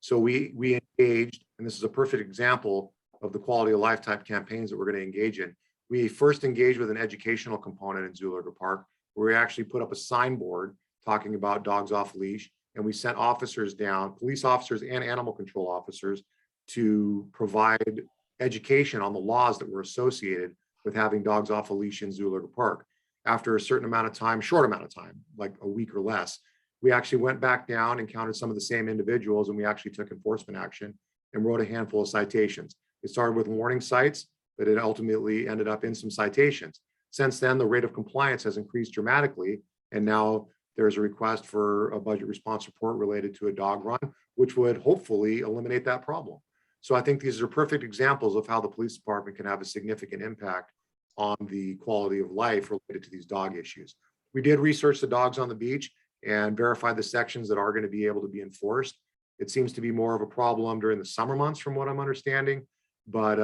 So we engaged, and this is a perfect example of the quality of life type campaigns that we're going to engage in. We first engaged with an educational component in Zuliger Park, where we actually put up a signboard talking about dogs off leash, and we sent officers down, police officers and animal control officers, to provide education on the laws that were associated with having dogs off a leash in Zuliger Park. After a certain amount of time, short amount of time, like a week or less, we actually went back down and counted some of the same individuals, and we actually took enforcement action and wrote a handful of citations. It started with warning cites, but it ultimately ended up in some citations. Since then, the rate of compliance has increased dramatically, and now there's a request for a budget response report related to a dog run, which would hopefully eliminate that problem. So I think these are perfect examples of how the police department can have a significant impact on the quality of life related to these dog issues. We did research the dogs on the beach and verify the sections that are going to be able to be enforced. It seems to be more of a problem during the summer months, from what I'm understanding. But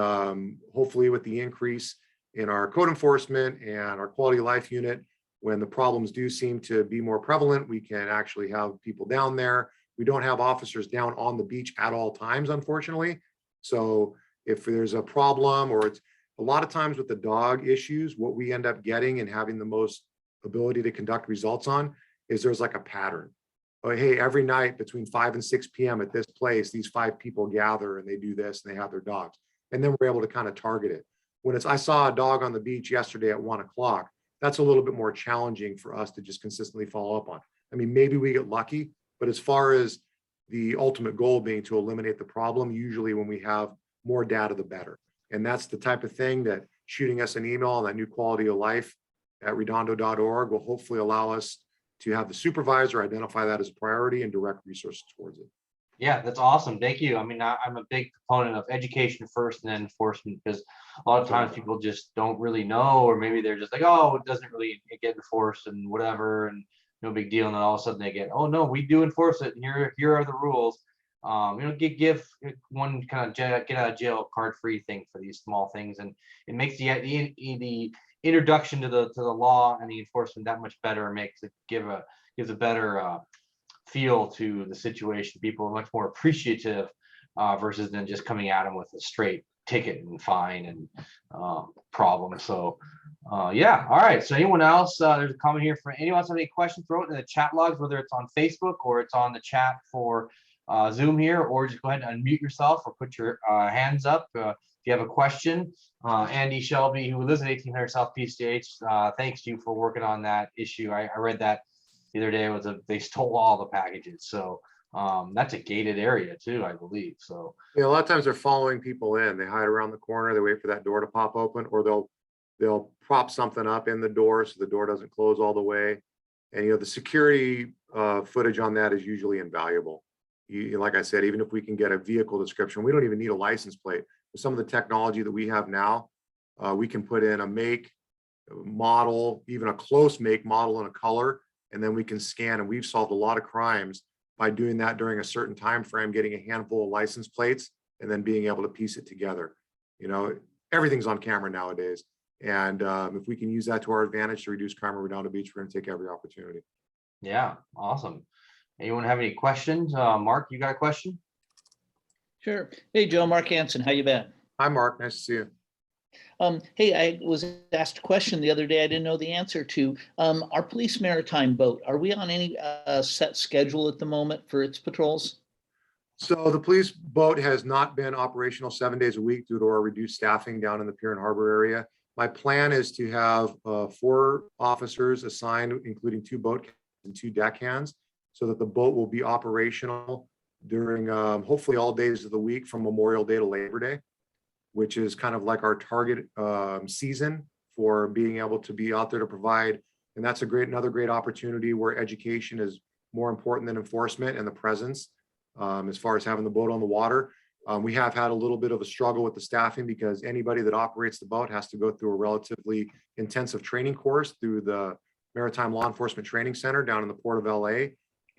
hopefully with the increase in our code enforcement and our quality of life unit, when the problems do seem to be more prevalent, we can actually have people down there. We don't have officers down on the beach at all times, unfortunately. So if there's a problem, or it's a lot of times with the dog issues, what we end up getting and having the most ability to conduct results on is there's like a pattern. Oh, hey, every night between 5 and 6 p.m. at this place, these 5 people gather and they do this and they have their dogs. And then we're able to kind of target it. When I saw a dog on the beach yesterday at 1 o'clock, that's a little bit more challenging for us to just consistently follow up on. I mean, maybe we get lucky, but as far as the ultimate goal being to eliminate the problem, usually when we have more data, the better. And that's the type of thing that shooting us an email on that new quality of life at redondo.org will hopefully allow us to have the supervisor identify that as a priority and direct resources towards it. Yeah, that's awesome. Thank you. I mean, I'm a big proponent of education first and then enforcement, because a lot of times people just don't really know, or maybe they're just like, oh, it doesn't really get enforced and whatever, and no big deal. And then all of a sudden they get, oh no, we do enforce it. And here are the rules. Give one kind of get out of jail card free thing for these small things, and it makes the introduction to the law and the enforcement that much better, and makes it gives a better feel to the situation. People are much more appreciative versus than just coming at them with a straight ticket and fine and problem. So yeah, all right. So anyone else? There's a comment here for anyone else have any questions, throw it in the chat logs, whether it's on Facebook or it's on the chat for Zoom here, or just go ahead and unmute yourself or put your hands up if you have a question. Andy Shelby, who lives at 1800 South PCH, thanks you for working on that issue. I read that the other day. They stole all the packages, so that's a gated area too, I believe. So yeah, a lot of times they're following people in. They hide around the corner, they wait for that door to pop open, or they'll they'll prop something up in the door so the door doesn't close all the way. And, the security footage on that is usually invaluable. Like I said, even if we can get a vehicle description, we don't even need a license plate. With some of the technology that we have now, we can put in a make, model, even a close make, model, and a color, and then we can scan. And we've solved a lot of crimes by doing that during a certain time frame, getting a handful of license plates, and then being able to piece it together. Everything's on camera nowadays. And if we can use that to our advantage to reduce crime in Redondo Beach, we're going to take every opportunity. Yeah, awesome. Anyone have any questions? Mark, you got a question? Sure. Hey, Joe, Mark Hansen, how you been? Hi, Mark. Nice to see you. Hey, I was asked a question the other day I didn't know the answer to. Our police maritime boat, are we on any set schedule at the moment for its patrols? So the police boat has not been operational 7 days a week due to our reduced staffing down in the Pier and Harbor area. My plan is to have 4 officers assigned, including 2 boat captains and 2 deckhands, so that the boat will be operational during hopefully all days of the week from Memorial Day to Labor Day, which is kind of like our target season for being able to be out there to provide. And that's another great opportunity where education is more important than enforcement and the presence as far as having the boat on the water. We have had a little bit of a struggle with the staffing because anybody that operates the boat has to go through a relatively intensive training course through the Maritime Law Enforcement Training Center down in the Port of LA.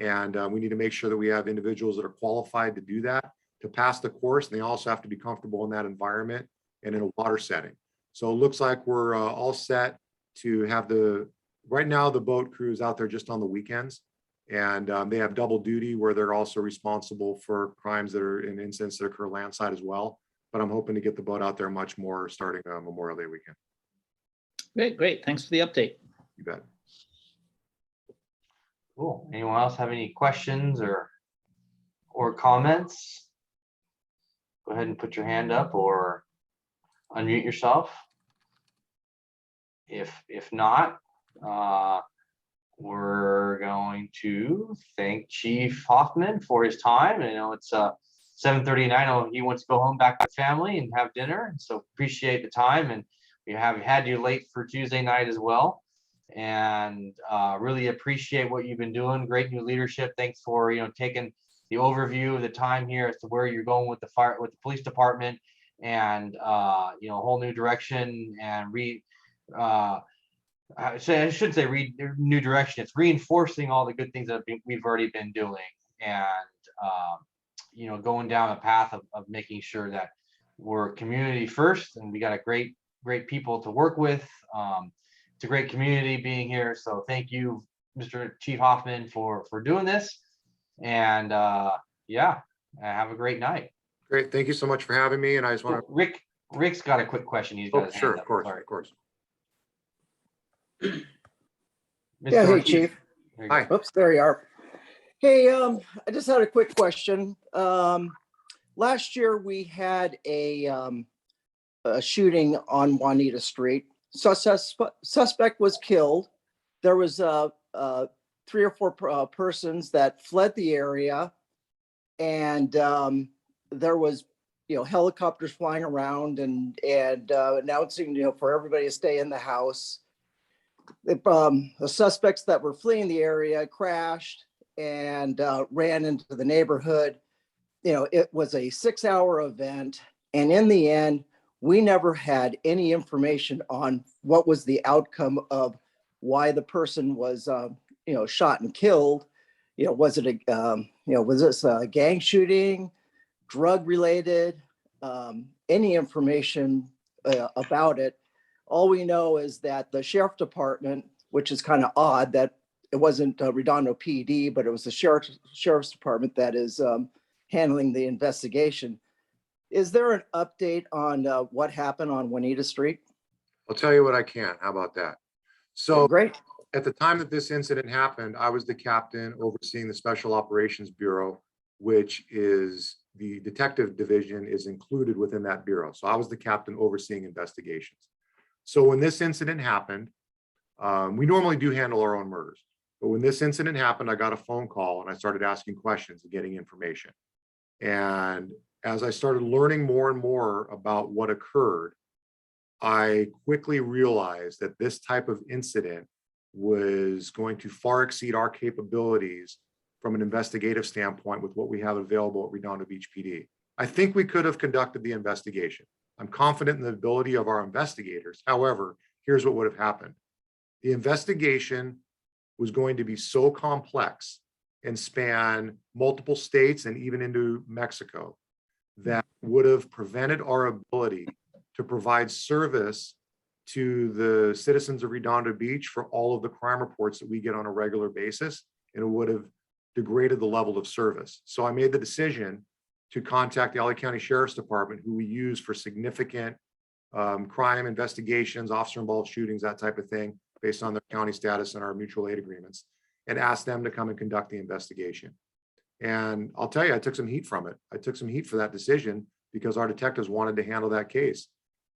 And we need to make sure that we have individuals that are qualified to do that, to pass the course. And they also have to be comfortable in that environment and in a water setting. So it looks like we're all set to have right now the boat crew is out there just on the weekends. And they have double duty where they're also responsible for crimes that are in incidents that occur landside as well. But I'm hoping to get the boat out there much more starting Memorial Day weekend. Great. Thanks for the update. You bet. Cool. Anyone else have any questions or comments? Go ahead and put your hand up or unmute yourself. If not, we're going to thank Chief Hoffman for his time. I know it's 7:39. I know he wants to go home back with family and have dinner. And so appreciate the time. And we have had you late for Tuesday night as well. And really appreciate what you've been doing. Great new leadership. Thanks for taking the overview of the time here as to where you're going with the police department, and a whole new direction and I shouldn't say new direction. It's reinforcing all the good things that we've already been doing, and going down a path of making sure that we're community first, and we got a great people to work with. It's a great community being here. So thank you, Mr. Chief Hoffman, for doing this. And yeah, have a great night. Great. Thank you so much for having me. And I just want to. Rick's got a quick question. He's got his Sure, hand of course, up. of course. Yeah, hey, Ortiz. Chief. There you go. Hi. Oops, there you are. Hey, I just had a quick question. Last year we had a shooting on Juanita Street. Suspect was killed. There was 3 or 4 persons that fled the area, and there was helicopters flying around and announcing for everybody to stay in the house. The suspects that were fleeing the area crashed and ran into the neighborhood. It was a 6-hour event, and in the end, we never had any information on what was the outcome of why the person was, shot and killed. Was it was this a gang shooting, drug related? Any information about it? All we know is that the sheriff department, which is kind of odd that it wasn't Redondo PD, but it was the sheriff's department that is handling the investigation. Is there an update on what happened on Juanita Street? I'll tell you what I can. How about that? So Great. at the time that this incident happened, I was the captain overseeing the Special Operations Bureau, which is the detective division is included within that bureau. So I was the captain overseeing investigations. So when this incident happened, we normally do handle our own murders. But when this incident happened, I got a phone call and I started asking questions and getting information. And as I started learning more and more about what occurred, I quickly realized that this type of incident was going to far exceed our capabilities from an investigative standpoint with what we have available at Redondo Beach PD. I think we could have conducted the investigation. I'm confident in the ability of our investigators. However, here's what would have happened. The investigation was going to be so complex and span multiple states and even into Mexico that would have prevented our ability to provide service to the citizens of Redondo Beach for all of the crime reports that we get on a regular basis, and it would have degraded the level of service. So I made the decision to contact the LA County Sheriff's Department, who we use for significant crime investigations, officer-involved shootings, that type of thing, based on their county status and our mutual aid agreements, and ask them to come and conduct the investigation. And I'll tell you, I took some heat from it. I took some heat for that decision because our detectives wanted to handle that case.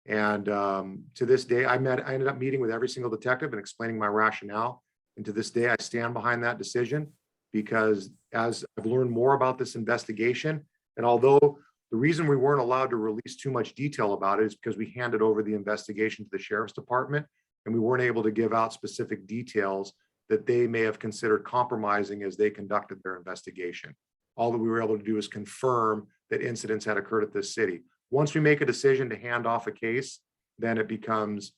And to this day, I ended up meeting with every single detective and explaining my rationale. And to this day, I stand behind that decision because as I've learned more about this investigation, and although the reason we weren't allowed to release too much detail about it is because we handed over the investigation to the Sheriff's Department and we weren't able to give out specific details that they may have considered compromising as they conducted their investigation. All that we were able to do is confirm that incidents had occurred at this city. Once we make a decision to hand off a case, then it becomes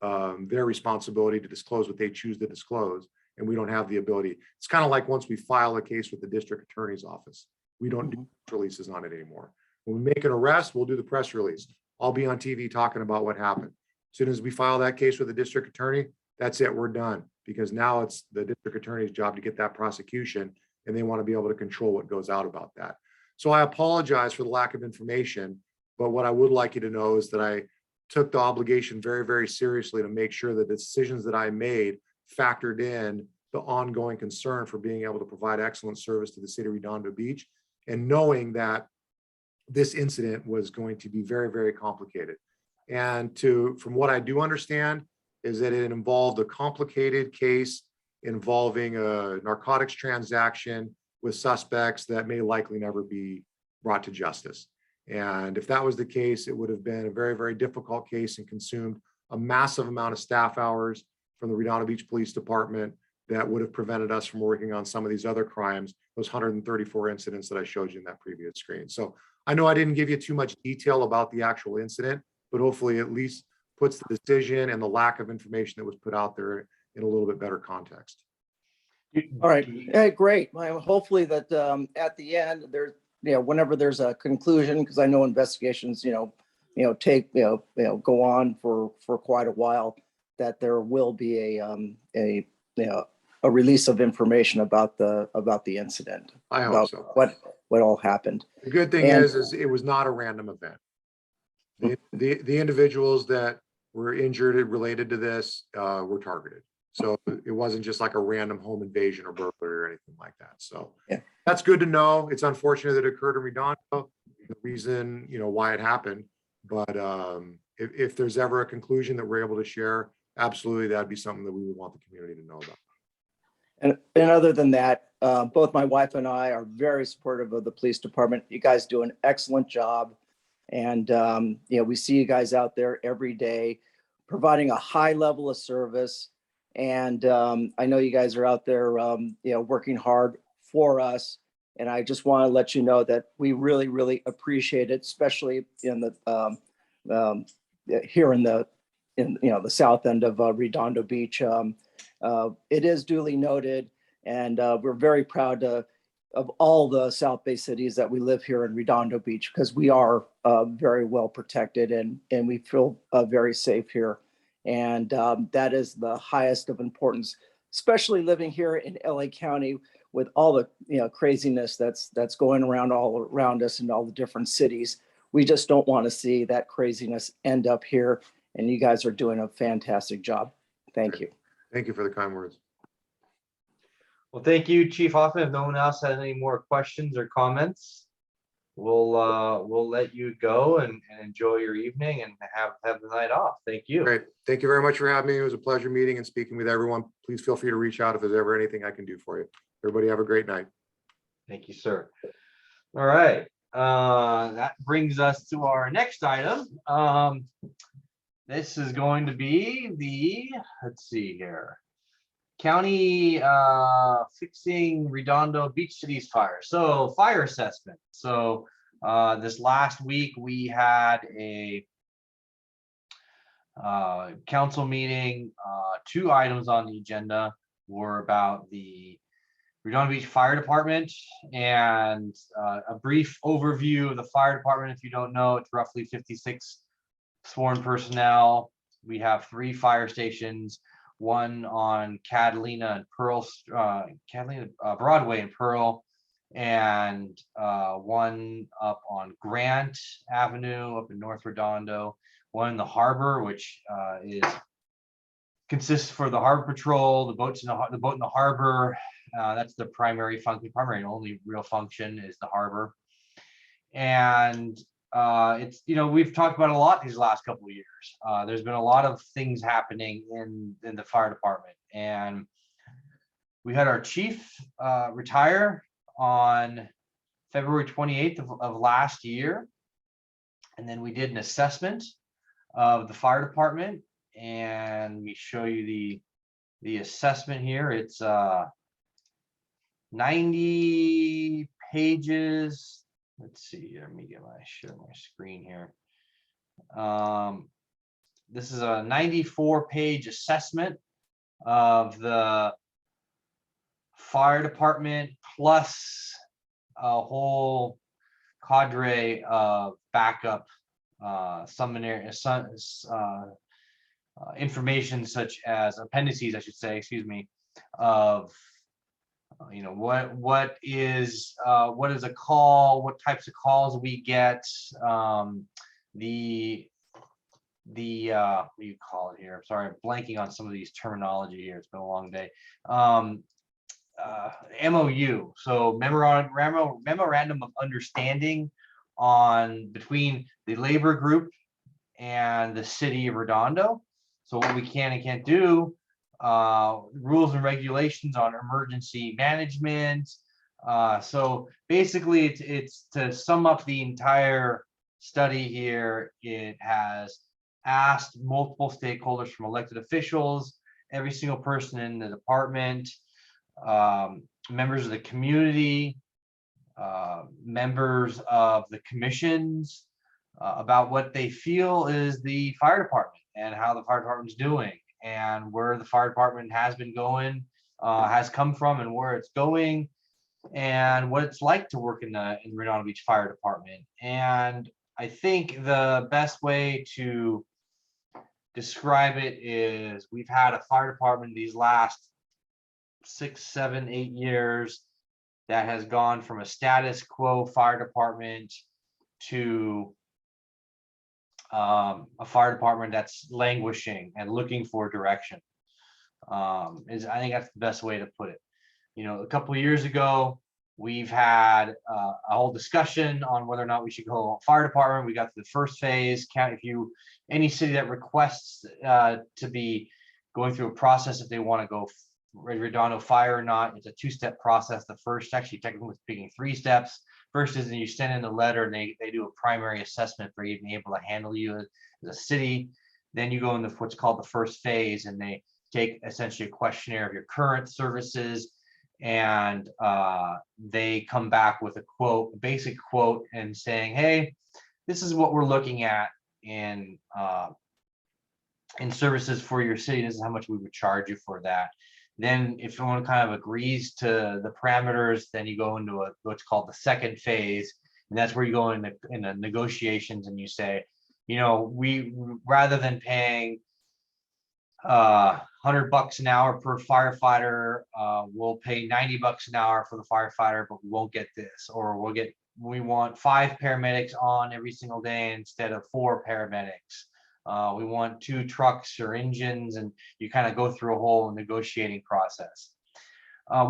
their responsibility to disclose what they choose to disclose, and we don't have the ability. It's kind of like once we file a case with the district attorney's office, we don't do releases on it anymore. When we make an arrest, we'll do the press release. I'll be on TV talking about what happened. As soon as we file that case with the district attorney, that's it, we're done. Because now it's the district attorney's job to get that prosecution, and they want to be able to control what goes out about that. So I apologize for the lack of information, but what I would like you to know is that I took the obligation very, very seriously to make sure that the decisions that I made factored in the ongoing concern for being able to provide excellent service to the city of Redondo Beach, and knowing that this incident was going to be very, very complicated. And from what I do understand, is that it involved a complicated case involving a narcotics transaction with suspects that may likely never be brought to justice. And if that was the case, it would have been a very, very difficult case and consumed a massive amount of staff hours from the Redondo Beach Police Department that would have prevented us from working on some of these other crimes, those 134 incidents that I showed you in that previous screen. So I know I didn't give you too much detail about the actual incident, but hopefully at least puts the decision and the lack of information that was put out there in a little bit better context. All right. Hey, great. Well, hopefully that at the end there's, whenever there's a conclusion, because I know investigations, take, go on for quite a while, that there will be a release of information about the incident. I hope so. What all happened. The good thing is it was not a random event. The individuals that were injured related to this were targeted. So it wasn't just like a random home invasion or burglary or anything like that. So yeah, that's good to know. It's unfortunate that it occurred in Redondo, the reason, why it happened. But if there's ever a conclusion that we're able to share, absolutely, that'd be something that we would want the community to know about. And other than that, both my wife and I are very supportive of the police department. You guys do an excellent job. And, we see you guys out there every day providing a high level of service. And I know you guys are out there, working hard for us. And I just want to let you know that we really, really appreciate it, especially in the here in the south end of Redondo Beach. It is duly noted, and we're very proud of all the South Bay cities that we live here in Redondo Beach, because we are very well protected and we feel very safe here. And that is the highest of importance, especially living here in LA County with all the craziness that's going around all around us in all the different cities. We just don't want to see that craziness end up here. And you guys are doing a fantastic job. Thank you. Thank you for the kind words. Well, thank you, Chief Hoffman. If no one else has any more questions or comments, we'll let you go and enjoy your evening and have the night off. Thank you. Great. Thank you very much for having me. It was a pleasure meeting and speaking with everyone. Please feel free to reach out if there's ever anything I can do for you. Everybody have a great night. Thank you, sir. All right. That brings us to our next item. This is going to be the, let's see here. County fixing Redondo Beach Cities fire. So fire assessment. So this last week we had a council meeting. 2 items on the agenda were about the Redondo Beach Fire Department and a brief overview of the fire department. If you don't know, it's roughly 56 sworn personnel. We have 3 fire stations, one on Catalina and Pearl, Broadway and Pearl, and one up on Grant Avenue up in North Redondo, one in the harbor, which consists for the harbor patrol, the boat in the harbor. That's the primary function, primary and only real function is the harbor. And it's, we've talked about a lot these last couple of years. There's been a lot of things happening in the fire department, and we had our chief retire on February 28th of last year. And then we did an assessment of the fire department, and we show you the assessment here. It's 90 pages. Let's see, let me share my screen here. This is a 94-page assessment of the fire department, plus a whole cadre of backup information, such as appendices, I should say, excuse me, of what is a call, what types of calls we get, what do you call it here? I'm sorry, I'm blanking on some of these terminology here. It's been a long day. MOU, so memorandum of understanding between the labor group and the city of Redondo. So what we can and can't do, rules and regulations on emergency management. So basically it's to sum up the entire study here. It has asked multiple stakeholders, from elected officials, every single person in the department, members of the community, members of the commissions, about what they feel is the fire department and how the fire department's doing, and where the fire department has been going, has come from, and where it's going, and what it's like to work in Redondo Beach Fire Department. And I think the best way to describe it is, we've had a fire department these last 6, 7, 8 years that has gone from a status quo fire department to a fire department that's languishing and looking for direction. I think that's the best way to put it. A couple of years ago, we've had a whole discussion on whether or not we should go fire department. We got to the first phase. Any city that requests to be going through a process, if they want to go Redondo Fire or not, it's a 2-step process. The first, actually technically speaking, 3 steps. First is that you send in the letter, and they do a primary assessment for even able to handle you as a city. Then you go into what's called the first phase, and they take essentially a questionnaire of your current services, and they come back with a quote, a basic quote, and saying, hey, this is what we're looking at in services for your city. This is how much we would charge you for that. Then if someone kind of agrees to the parameters, then you go into what's called the second phase. And that's where you go in the negotiations, and you say, we, rather than paying $100 an hour per firefighter, we'll pay $90 an hour for the firefighter, but we won't get this, or we want 5 paramedics on every single day instead of 4 paramedics. We want 2 trucks or engines, and you kind of go through a whole negotiating process.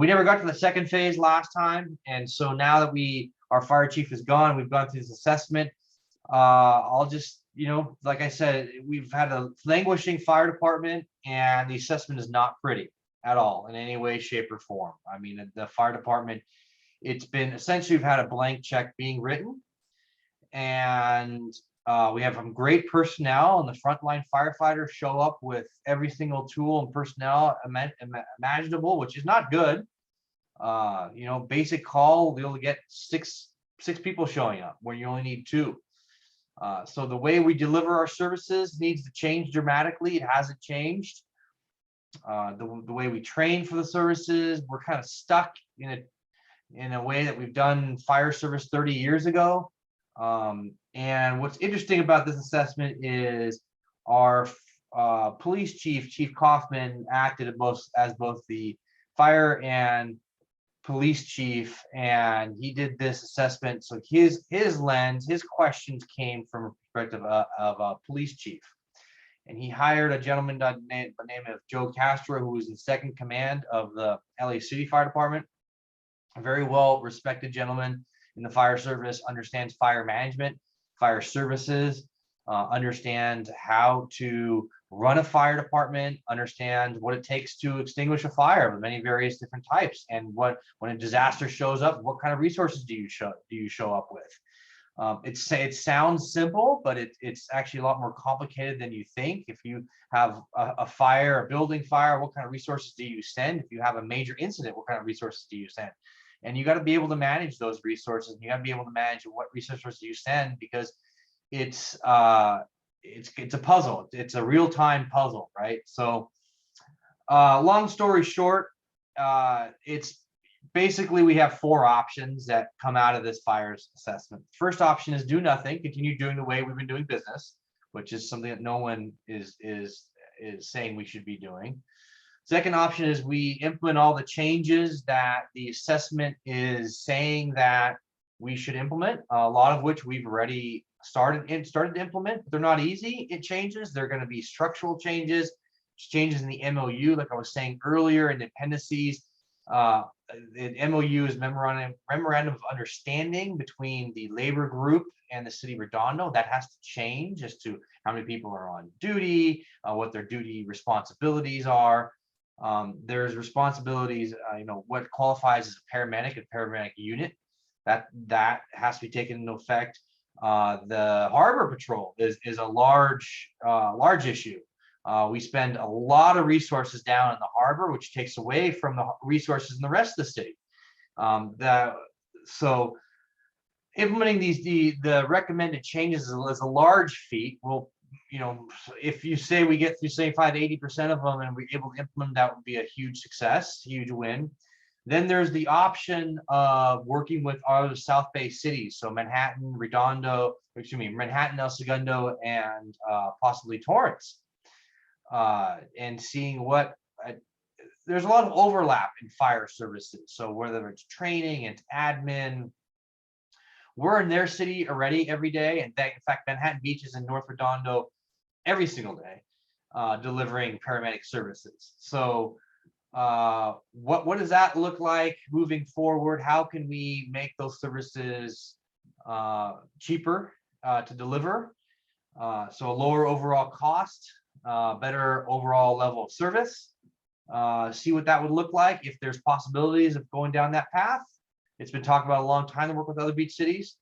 We never got to the second phase last time, and so now that our fire chief is gone, we've gone through this assessment. I'll just, like I said, we've had a languishing fire department, and the assessment is not pretty at all in any way, shape, or form. I mean, the fire department, it's been essentially, we've had a blank check being written, and We have some great personnel, and the frontline firefighters show up with every single tool and personnel imaginable, which is not good. Basic call, you'll get six people showing up when you only need two. So the way we deliver our services needs to change dramatically. It hasn't changed. The way we train for the services, we're kind of stuck in a way that we've done fire service 30 years ago. And what's interesting about this assessment is our police chief, Chief Hoffman, acted as both the fire and police chief, and he did this assessment. So his lens, his questions came from a perspective of a police chief. And he hired a gentleman by the name of Joe Castro, who was in second command of the LA City Fire Department. A very well respected gentleman in the fire service, understands fire management, fire services, understands how to run a fire department, understands what it takes to extinguish a fire of many various different types, and when a disaster shows up, what kind of resources do you show up with. It sounds simple, but it's actually a lot more complicated than you think. If you have a fire, a building fire, what kind of resources do you send? If you have a major incident, what kind of resources do you send? And you got to be able to manage those resources. You got to be able to manage what resources you send, because it's a puzzle. It's a real-time puzzle, right? So long story short, it's basically we have four options that come out of this fires assessment. First option is do nothing, continue doing the way we've been doing business, which is something that no one is saying we should be doing. Second option is we implement all the changes that the assessment is saying that we should implement, a lot of which we've already started to implement, but they're not easy. It they're going to be structural changes in the MOU, like I was saying earlier, in dependencies. The MOU is memorandum of understanding between the labor group and the city of Redondo. That has to change as to how many people are on duty, what their duty responsibilities are. There's responsibilities, what qualifies as a paramedic unit. That has to be taken into effect. The harbor patrol is a large issue. We spend a lot of resources down in the harbor, which takes away from the resources in the rest of the city. So implementing the recommended changes is a large feat. Well, if you say we get through 75 to 80% of them and we're able to implement, that would be a huge success, huge win. Then there's the option of working with other South Bay cities, so Manhattan, Manhattan, El Segundo, and possibly Torrance, and seeing what there's a lot of overlap in fire services. So whether it's training, it's admin, we're in their city already every day, and in fact, Manhattan Beach is in North Redondo every single day, delivering paramedic services. So what does that look like moving forward? How can we make those services cheaper to deliver? So a lower overall cost, better overall level of service. See what that would look like if there's possibilities of going down that path. It's been talked about a long time to work with other beach cities.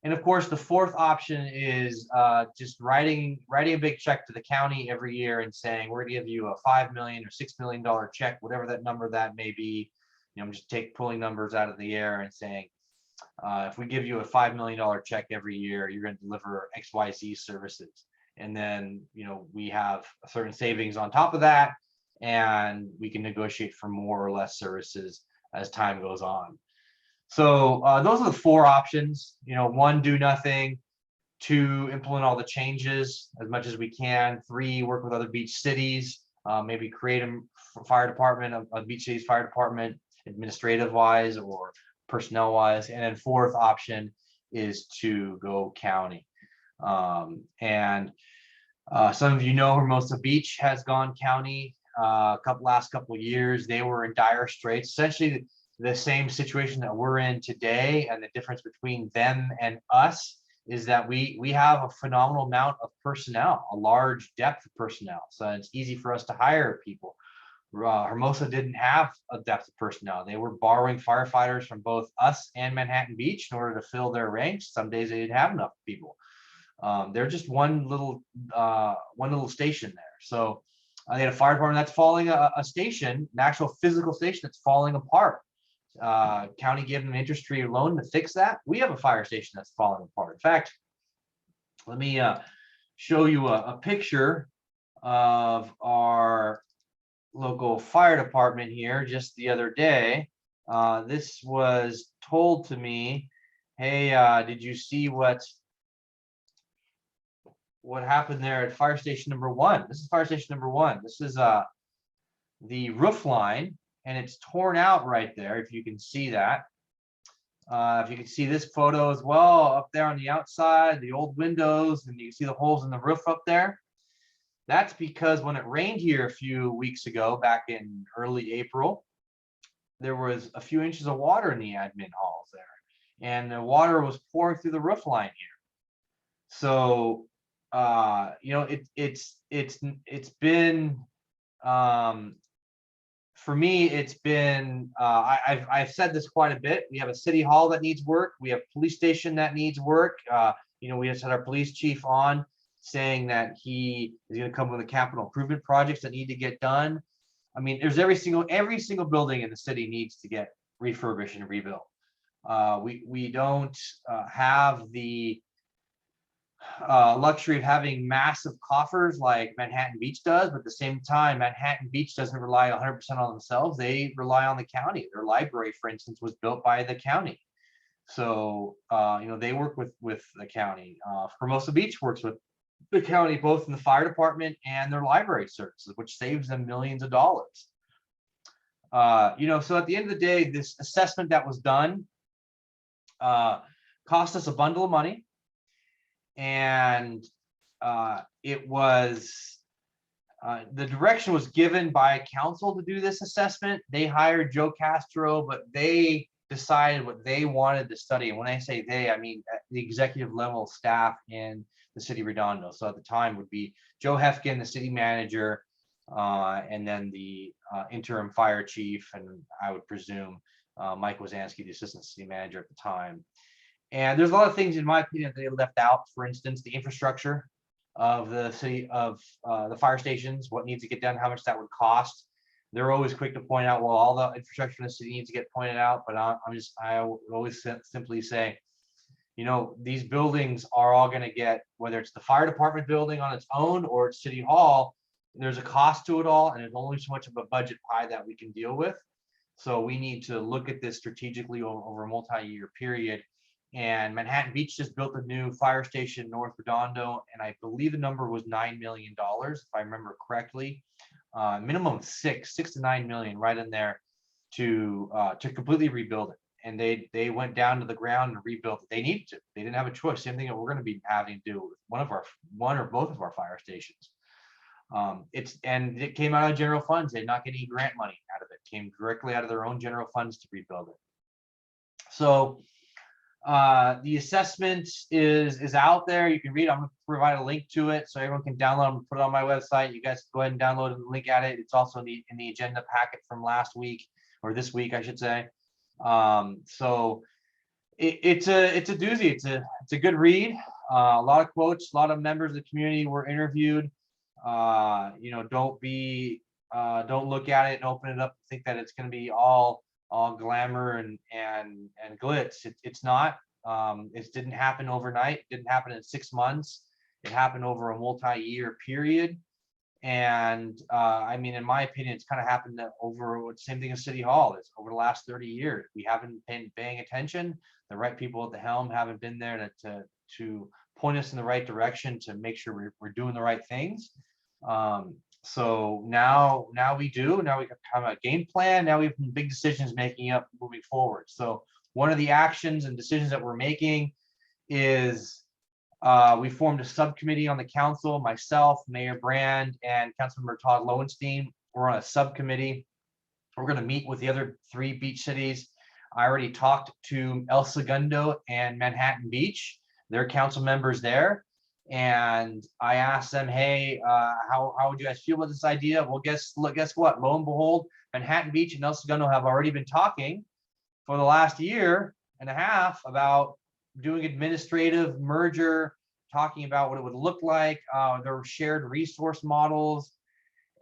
And of course, the fourth option is just writing a big check to the county every year and saying, we're gonna give you a $5 million or $6 million check, whatever that number that may be. I'm just pulling numbers out of the air and saying, if we give you a $5 million check every year, you're gonna deliver XYZ services. And then, we have a certain savings on top of that, and we can negotiate for more or less services as time goes on. So those are the four options. One, do nothing. Two, implement all the changes as much as we can. Three, work with other beach cities, maybe create a fire department, a beach city's fire department, administrative wise or personnel wise. And then fourth option is to go county. And some of Hermosa Beach has gone county. Last couple of years, they were in dire straits. Essentially, the same situation that we're in today, and the difference between them and us is that we have a phenomenal amount of personnel, a large depth of personnel. So it's easy for us to hire people. Hermosa didn't have a depth of personnel. They were borrowing firefighters from both us and Manhattan Beach in order to fill their ranks. Some days they didn't have enough people. They're just one little station there. So they had a fire department that's falling a station, an actual physical station that's falling apart. County gave them an interest-free loan to fix that. We have a fire station that's falling apart. In fact, let me show you a picture of our local fire department here just the other day. This was told to me, hey, did you see what happened there at fire station number 1? This is fire station number 1. This is the roof line, and it's torn out right there, if you can see that. If you can see this photo as well, up there on the outside, the old windows, and you can see the holes in the roof up there. That's because when it rained here a few weeks ago, back in early April, there was a few inches of water in the admin halls there, and the water was pouring through the roof line here. So, you know, it's been, for me, it's been, I've said this quite a bit. We have a city hall that needs work. We have a police station that needs work. You know, we just had our police chief on saying that he is going to come with a capital improvement projects that need to get done. I mean, there's every single building in the city needs to get refurbished and rebuilt. We don't have the luxury of having massive coffers like Manhattan Beach does, but at the same time, Manhattan Beach doesn't rely 100% on themselves. They rely on the county. Their library, for instance, was built by the county. So, you know, they work with the county. Hermosa Beach works with the county, both in the fire department and their library services, which saves them millions of dollars. You know, so at the end of the day, this assessment that was done cost us a bundle of money. And it was, the direction was given by council to do this assessment. They hired Joe Castro, but they decided what they wanted to study. And when I say they, I mean the executive level staff in the city of Redondo. So at the time would be Joe Hefkin, the city manager, and then the interim fire chief, and I would presume Mike Wazansky, the assistant city manager at the time. And there's a lot of things, in my opinion, that they left out. For instance, the infrastructure of the city, of the fire stations, what needs to get done, how much that would cost. They're always quick to point out, well, all the infrastructure in the city needs to get pointed out. But I would always simply say, you know, these buildings are all going to get, whether it's the fire department building on its own or it's City Hall, there's a cost to it all, and there's only so much of a budget pie that we can deal with. So we need to look at this strategically over a multi-year period. And Manhattan Beach just built a new fire station North Redondo, and I believe the number was $9 million, if I remember correctly. Minimum of six to 9 million right in there to completely rebuild it. And they went down to the ground and rebuilt it. They needed to. They didn't have a choice. Same thing that we're going to be having to do with one or both of our fire stations. And it came out of general funds. They did not get any grant money out of it. It came directly out of their own general funds to rebuild it. So the assessment is out there. You can read it. I'm going to provide a link to it so everyone can download and put it on my website. You guys go ahead and download and link at it. It's also in the agenda packet from last week, or this week, I should say. So it's a doozy. It's a good read. A lot of quotes. A lot of members of the community were interviewed. You know, don't look at it and open it up and think that it's going to be all glamour and glitz. It's not. It didn't happen overnight. It didn't happen in 6 months. It happened over a multi-year period. And I mean, in my opinion, it's kind of happened over the same thing as City Hall is over the last 30 years. We haven't been paying attention. The right people at the helm haven't been there to point us in the right direction, to make sure we're doing the right things. So now we do. Now we have a game plan. Now we have big decisions moving forward. So one of the actions and decisions that we're making is we formed a subcommittee on the council. Myself, Mayor Brand, and Councilmember Todd Lowenstein. We're on a subcommittee. We're going to meet with the other 3 beach cities. I already talked to El Segundo and Manhattan Beach. They're council members there. And I asked them, hey, how would you guys feel about this idea? Well, guess what? Lo and behold, Manhattan Beach and El Segundo have already been talking for the last year and a half about doing administrative merger talking about what it would look like. There were shared resource models.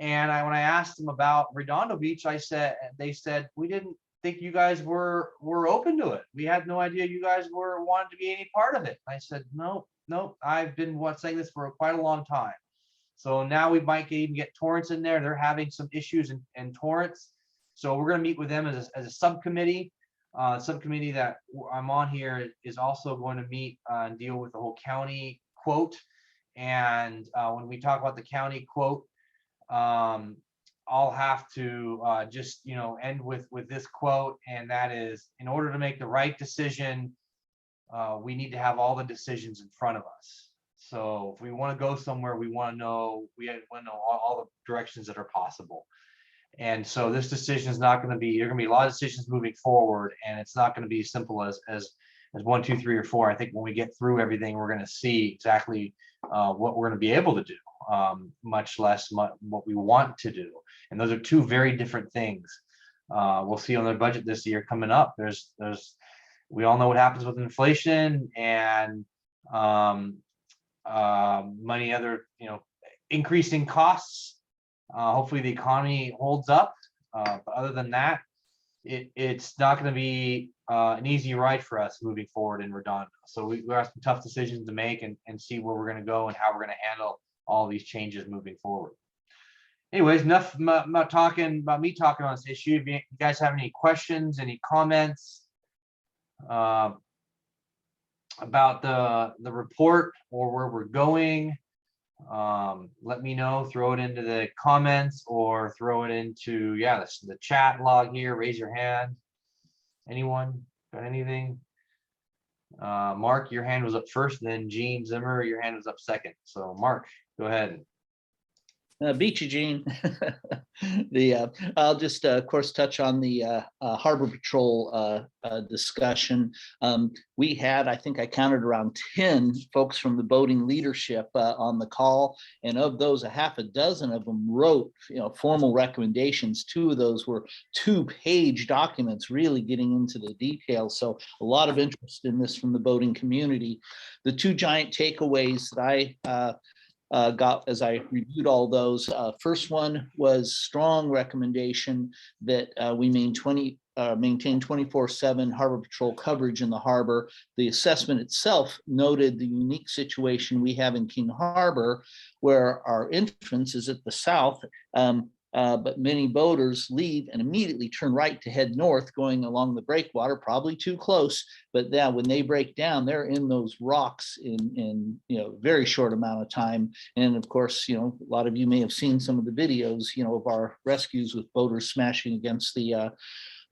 And when I asked them about Redondo Beach, they said, we didn't think you guys were open to it. We had no idea you guys wanted to be any part of it. I said, no, I've been saying this for quite a long time. So now we might even get Torrance in there. They're having some issues in Torrance. So we're going to meet with them as a subcommittee. Subcommittee that I'm on here is also going to meet and deal with the whole county quote. And when we talk about the county quote, I'll have to just end with this quote, and that is, in order to make the right decision, we need to have all the decisions in front of us. So if we want to go somewhere, we want to know all the directions that are possible. And so this decision is not going to be, there are going to be a lot of decisions moving forward, and it's not going to be as simple as 1, 2, 3, or 4. I think when we get through everything, we're going to see exactly what we're going to be able to do, much less what we want to do. And those are two very different things. We'll see on their budget this year coming up. We all know what happens with inflation and many other, increasing costs. Hopefully the economy holds up. But other than that, it's not going to be an easy ride for us moving forward in Redondo. So we have some tough decisions to make and see where we're going to go and how we're going to handle all these changes moving forward. Anyways, enough about talking about me talking on this issue. If you guys have any questions, any comments about the report or where we're going, let me know. Throw it into the comments or throw it into the chat log here. Raise your hand. Anyone got anything? Mark, your hand was up first, then Gene Zimmer, your hand was up second. So Mark, go ahead. Beat you, Gene. I'll just, of course, touch on the Harbor Patrol discussion. We had, I think I counted around 10 folks from the boating leadership on the call, and of those, a half a dozen of them wrote, formal recommendations. 2 of those were 2-page documents, really getting into the details. So a lot of interest in this from the boating community. The 2 giant takeaways that I got as I reviewed all those. First one was strong recommendation that we maintain 24/7 Harbor Patrol coverage in the harbor. The assessment itself noted the unique situation we have in King Harbor, where our entrance is at the south, but many boaters leave and immediately turn right to head north, going along the breakwater, probably too close. But then when they break down, they're in those rocks in very short amount of time. And of course, a lot of you may have seen some of the videos, of our rescues with boaters smashing against the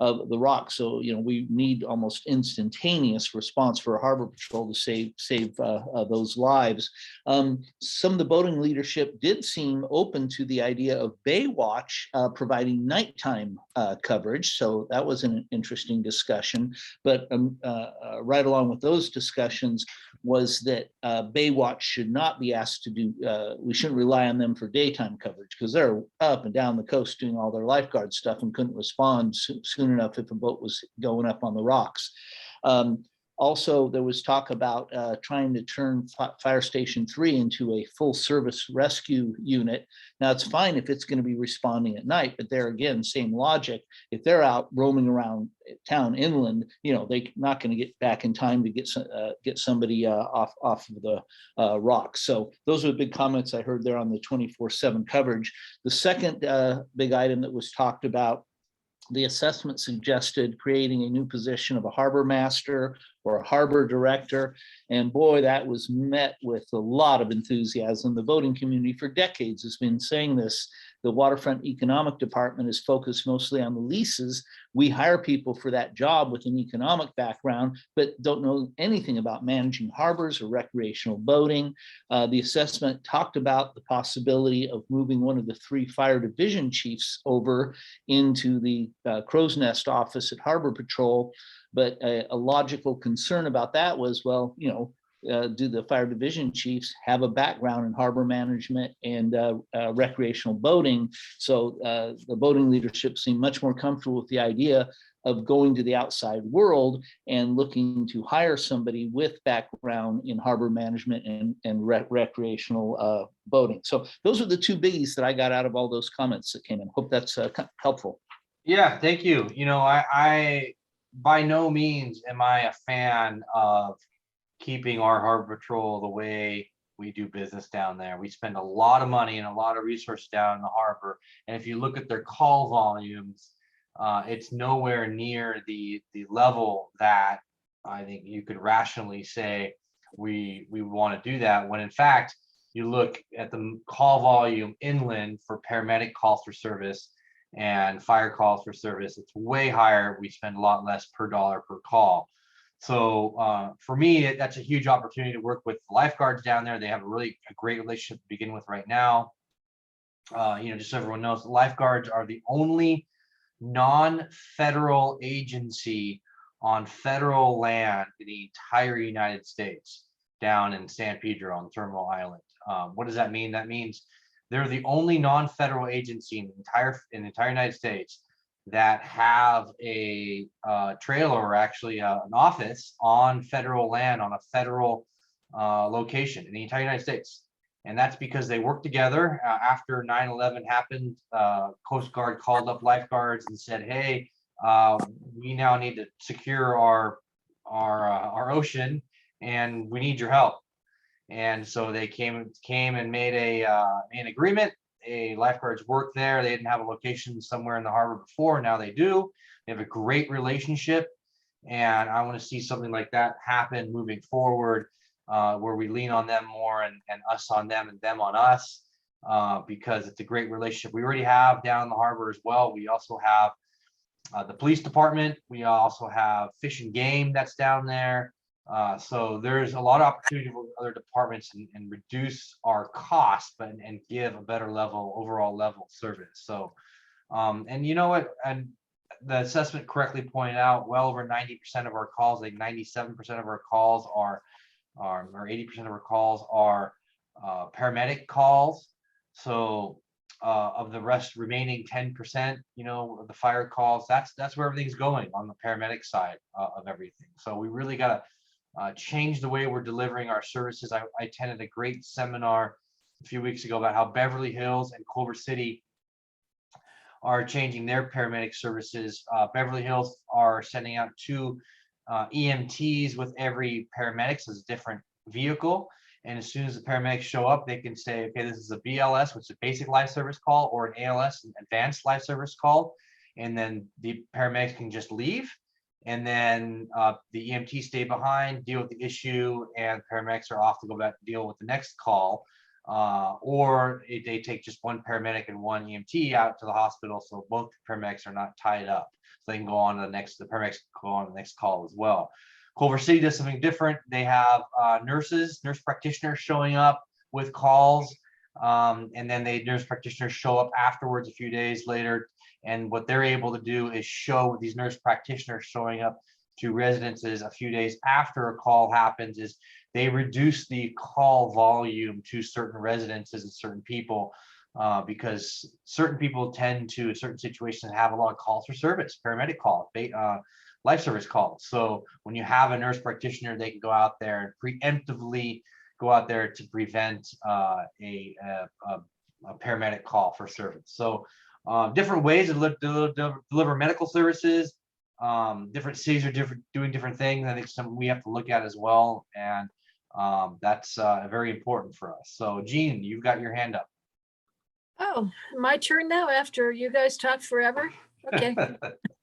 rock. So, we need almost instantaneous response for a Harbor Patrol to save those lives. Some of the boating leadership did seem open to the idea of Baywatch providing nighttime coverage. So that was an interesting discussion. But right along with those discussions was that Baywatch should not be asked to do, we shouldn't rely on them for daytime coverage, because they're up and down the coast doing all their lifeguard stuff and couldn't respond soon enough if a boat was going up on the rocks. Also, there was talk about trying to turn Fire Station 3 into a full service rescue unit. Now, it's fine if it's going to be responding at night, but there again, same logic. If they're out roaming around town inland, they're not going to get back in time to get somebody off of the rocks. So those are the big comments I heard there on the 24/7 coverage. The second big item that was talked about, the assessment suggested creating a new position of a harbor master or a harbor director. And boy, that was met with a lot of enthusiasm. The boating community for decades has been saying this. The Waterfront Economic Department is focused mostly on the leases. We hire people for that job with an economic background, but don't know anything about managing harbors or recreational boating. The assessment talked about the possibility of moving one of the 3 fire division chiefs over into the Crow's Nest office at Harbor Patrol. But a logical concern about that was, well, do the fire division chiefs have a background in harbor management and recreational boating. So the boating leadership seemed much more comfortable with the idea of going to the outside world and looking to hire somebody with background in harbor management and recreational boating. So those are the two biggies that I got out of all those comments that came in. Hope that's helpful. Yeah, thank you. You know, I by no means am I a fan of keeping our harbor patrol the way we do business down there. We spend a lot of money and a lot of resources down in the harbor. And if you look at their call volumes, it's nowhere near the level that I think you could rationally say we want to do that, when in fact you look at the call volume inland for paramedic calls for service and fire calls for service, it's way higher. We spend a lot less per dollar per call. So for me, that's a huge opportunity to work with lifeguards down there. They have a great relationship to begin with right now. You know, just so everyone knows, the lifeguards are the only non-federal agency on federal land in the entire United States down in San Pedro on Terminal Island. What does that mean? That means they're the only non-federal agency in the entire United States that have a trailer, or actually an office on federal land on a federal location in the entire United States. And that's because they work together. After 9/11 happened, Coast Guard called up lifeguards and said, hey, we now need to secure our ocean and we need your help. And so they came and made an agreement. Lifeguards work there. They didn't have a location somewhere in the harbor before. Now they do. They have a great relationship. And I want to see something like that happen moving forward, where we lean on them more and us on them and them on us, because it's a great relationship we already have down in the harbor as well. We also have the police department. We also have Fish and Game that's down there. So there's a lot of opportunity for other departments and reduce our costs, and give a better overall level of service. So, and you know what, and the assessment correctly pointed out, well over 90% of our calls, like 97% of our calls or 80% of our calls are paramedic calls. So of the remaining 10%, you know, of the fire calls, that's where everything's going on the paramedic side of everything. So we really got to change the way we're delivering our services. I attended a great seminar a few weeks ago about how Beverly Hills and Culver City are changing their paramedic services. Beverly Hills are sending out 2 EMTs with every paramedic, so it's a different vehicle. And as soon as the paramedics show up, they can say, okay, this is a BLS, which is a basic life service call, or an ALS, an advanced life service call. And then the paramedics can just leave. And then the EMT stay behind, deal with the issue, and paramedics are off to go back and deal with the next call. Or they take just one paramedic and one EMT out to the hospital, so both paramedics are not tied up. So they can go on to the paramedics can go on to the next call as well. Culver City does something different. They have nurse practitioners showing up with calls, and then nurse practitioners show up afterwards a few days later. And what they're able to do is show these nurse practitioners showing up to residences a few days after a call happens, is they reduce the call volume to certain residences and certain people, because certain people tend to, in certain situations, have a lot of calls for service, paramedic calls, life service calls. So when you have a nurse practitioner, they can go out there and preemptively go out there to prevent a paramedic call for service. So different ways to deliver medical services. Different cities are doing different things. I think some we have to look at as well, and that's very important for us. So Jean, you've got your hand up. Oh, my turn now after you guys talked forever? Okay.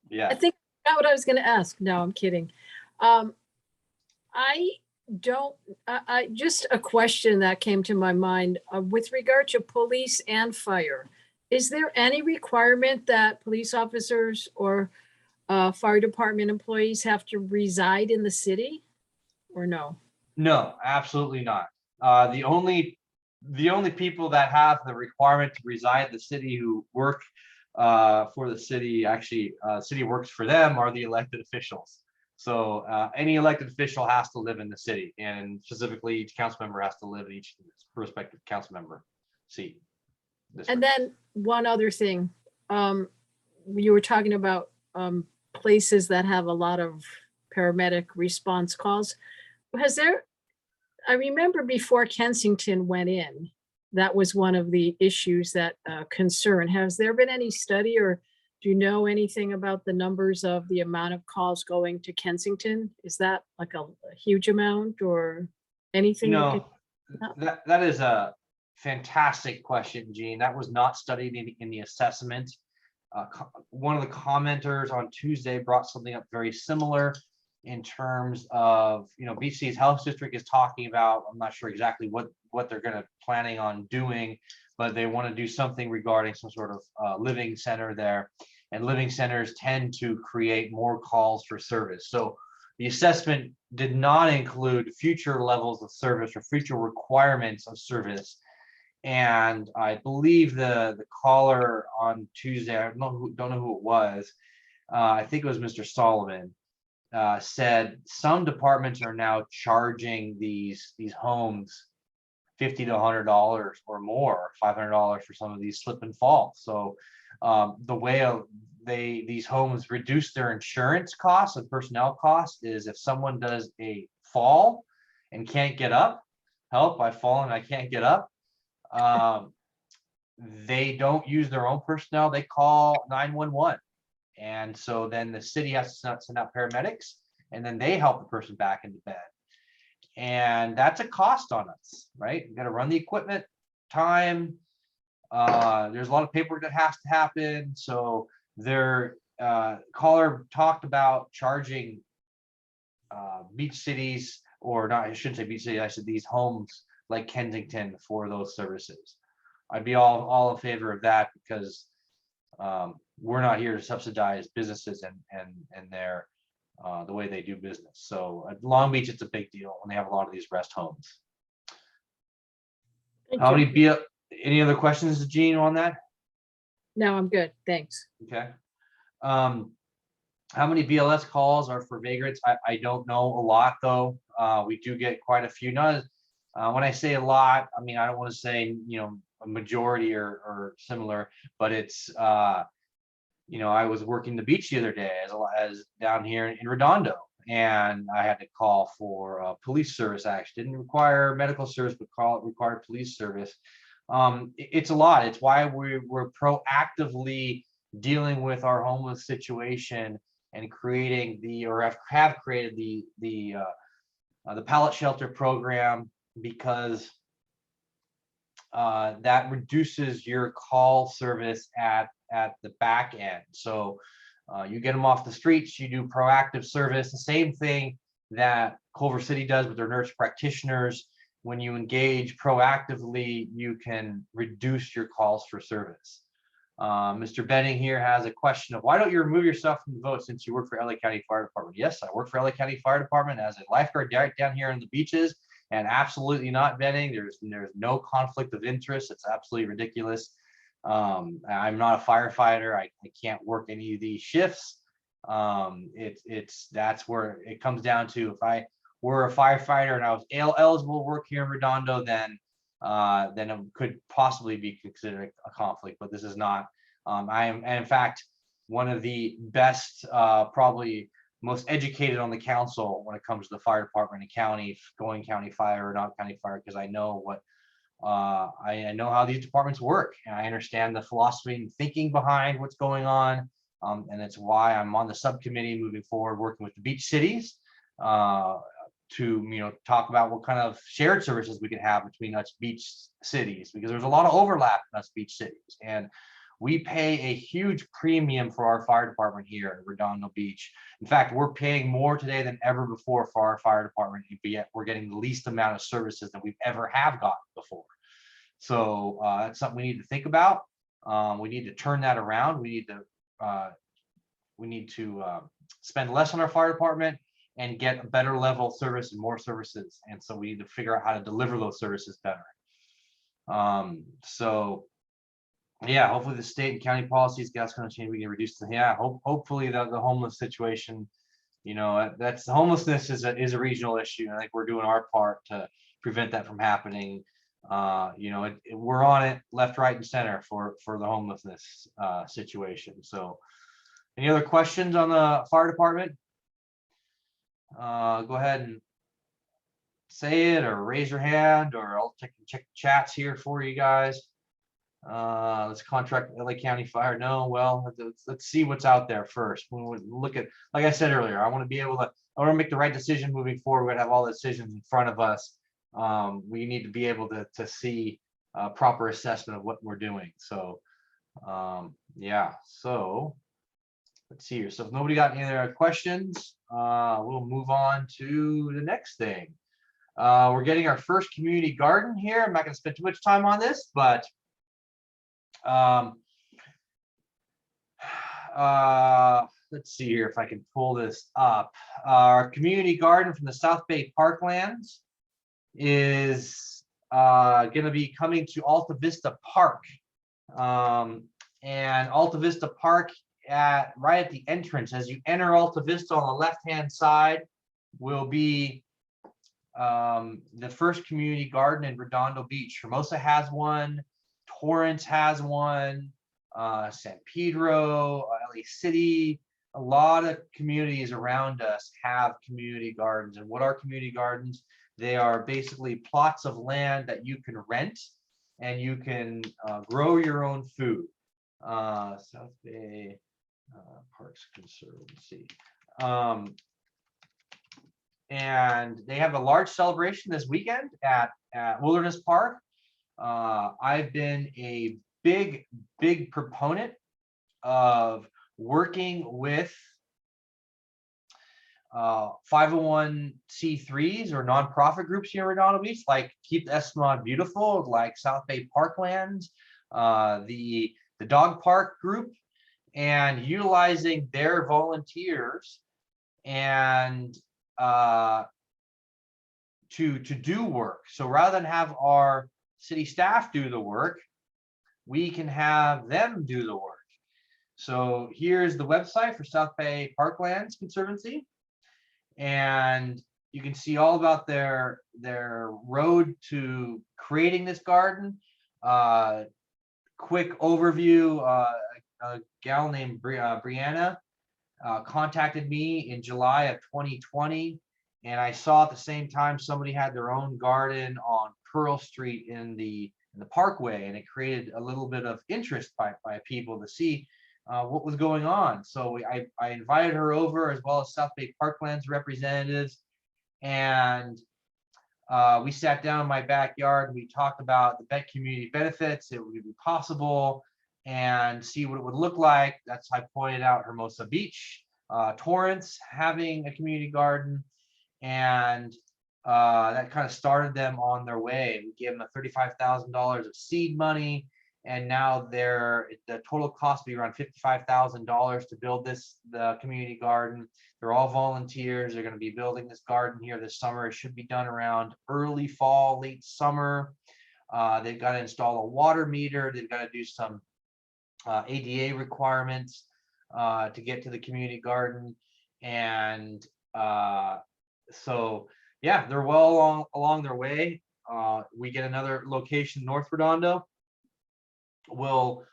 Yeah. I think that's what I was going to ask. No, I'm kidding. Just a question that came to my mind with regard to police and fire. Is there any requirement that police officers or fire department employees have to reside in the city, or no? No, absolutely not. The only people that have the requirement to reside in the city, who work for the city, actually city works for them, are the elected officials. So any elected official has to live in the city, and specifically each council member has to live in each respective council member seat. And then one other thing, you were talking about places that have a lot of paramedic response calls. I remember before Kensington went in, that was one of the issues that concern. Has there been any study, or do you know anything about the numbers of the amount of calls going to Kensington? Is that like a huge amount or anything? No, that is a fantastic question, Gene. That was not studied in the assessment. One of the commenters on Tuesday brought something up very similar in terms of, Beach City's Health District is talking about, I'm not sure exactly what they're planning on doing, but they want to do something regarding some sort of living center there. And living centers tend to create more calls for service. So the assessment did not include future levels of service or future requirements of service. And I believe the caller on Tuesday, I don't know who it was, I think it was Mr. Solomon, said some departments are now charging these homes $50 to $100 or more, $500 for some of these slip and falls. So the way these homes reduce their insurance costs and personnel costs is if someone does a fall and can't get up, help, I've fallen, I can't get up. They don't use their own personnel, they call 911. And so then the city has to send out paramedics, and then they help the person back into bed. And that's a cost on us, right? We got to run the equipment, time. There's a lot of paperwork that has to happen. So their caller talked about charging beach cities, or not, I shouldn't say beach city, I said these homes like Kensington for those services. I'd be all in favor of that, because we're not here to subsidize businesses and their the way they do business. So at Long Beach, it's a big deal when they have a lot of these rest homes. Thank you. Any other questions, Gene, on that? No, I'm good. Thanks. Okay. How many BLS calls are for vagrants? I don't know a lot, though. We do get quite a few. Not when I say a lot, I mean, I don't want to say, a majority or similar, but it's, I was working the beach the other day as down here in Redondo, and I had to call for police service. Actually, didn't require medical service, but required police service. It's a lot. It's why we're proactively dealing with our homeless situation and creating have created the pallet shelter program, because that reduces your call service at the back end. So you get them off the streets, you do proactive service, the same thing that Culver City does with their nurse practitioners. When you engage proactively, you can reduce your calls for service. Mr. Benning here has a question of, why don't you remove yourself from the vote since you work for LA County Fire Department? Yes, I work for LA County Fire Department as a lifeguard down here on the beaches, and absolutely not, Benning. There's no conflict of interest. It's absolutely ridiculous. I'm not a firefighter. I can't work any of these shifts. That's where it comes down to. If I were a firefighter and I was eligible to work here in Redondo, then it could possibly be considered a conflict, but this is not. I am, in fact, one of the best, probably most educated on the council when it comes to the fire department and county, going county fire or not county fire, because I know what I know how these departments work, and I understand the philosophy and thinking behind what's going on, and it's why I'm on the subcommittee moving forward, working with the beach cities to talk about what kind of shared services we can have between us beach cities, because there's a lot of overlap in us beach cities, and we pay a huge premium for our fire department here at Redondo Beach. In fact, we're paying more today than ever before for our fire department, yet we're getting the least amount of services that we've ever have gotten before. So that's something we need to think about. We need to turn that around. We need to spend less on our fire department and get a better level of service and more services. And so we need to figure out how to deliver those services better. So yeah, hopefully the state and county policies, that's going to change. We can reduce hopefully the homeless situation you know, that's homelessness is a regional issue. And I think we're doing our part to prevent that from happening. You know, we're on it left, right, and center for the homelessness situation. So, any other questions on the fire department? Go ahead and say it or raise your hand, or I'll check chats here for you guys. Let's contract LA County Fire. No, well, let's see what's out there first. When we look at, like I said earlier, I want to be able to, I want to make the right decision moving forward. We're gonna have all the decisions in front of us. We need to be able to see proper assessment of what we're doing. So, yeah, so let's see here. So if nobody got any other questions, we'll move on to the next thing. We're getting our first community garden here. I'm not going to spend too much time on this, but let's see here if I can pull this up. Our community garden from the South Bay Parklands is going to be coming to Alta Vista Park. And Alta Vista Park, right at the entrance, as you enter Alta Vista on the left-hand side, will be the first community garden in Redondo Beach. Hermosa has one, Torrance has one, San Pedro, LA City, a lot of communities around us have community gardens. And what are community gardens? They are basically plots of land that you can rent and you can grow your own food. South Bay Parks Conservancy. And they have a large celebration this weekend at Wilderness Park. I've been a big proponent of working with 501c3s or nonprofit groups here in Redondo Beach, like Keep the Esplanade Beautiful, like South Bay Parklands, the dog park group, and utilizing their volunteers and to do work. So rather than have our city staff do the work, we can have them do the work. So here's the website for South Bay Parklands Conservancy, and you can see all about their road to creating this garden. Quick overview, a gal named Brianna contacted me in July of 2020, and I saw at the same time somebody had their own garden on Pearl Street in the Parkway, and it created a little bit of interest by people to see what was going on. So I invited her over, as well as South Bay Parklands representatives, and we sat down in my backyard. We talked about the community benefits, it would be possible, and see what it would look like. That's how I pointed out Hermosa Beach, Torrance having a community garden, and that kind of started them on their way. We gave them $35,000 of seed money, and now the total cost will be around $55,000 to build the community garden. They're all volunteers. They're going to be building this garden here this summer. It should be done around early fall, late summer. They've got to install a water meter. They've got to do some ADA requirements to get to the community garden. And so, yeah, they're well along their way. We get another location, North Redondo. We'll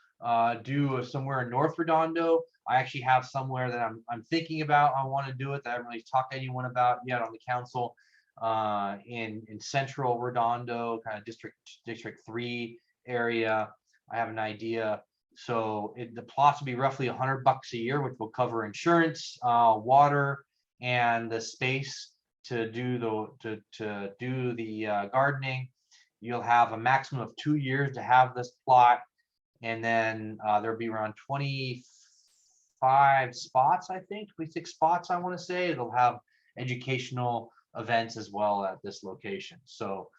do somewhere in North Redondo. I actually have somewhere that I'm thinking about. I want to do it that I haven't really talked to anyone about yet on the council. In Central Redondo, kind of District 3 area. I have an idea. So the plots will be roughly $100 a year, which will cover insurance, water, and the space to do the gardening. You'll have a maximum of 2 years to have this plot, and then there'll be around 25 spots, I think, 26 spots, I want to say. It'll have educational events as well at this location. So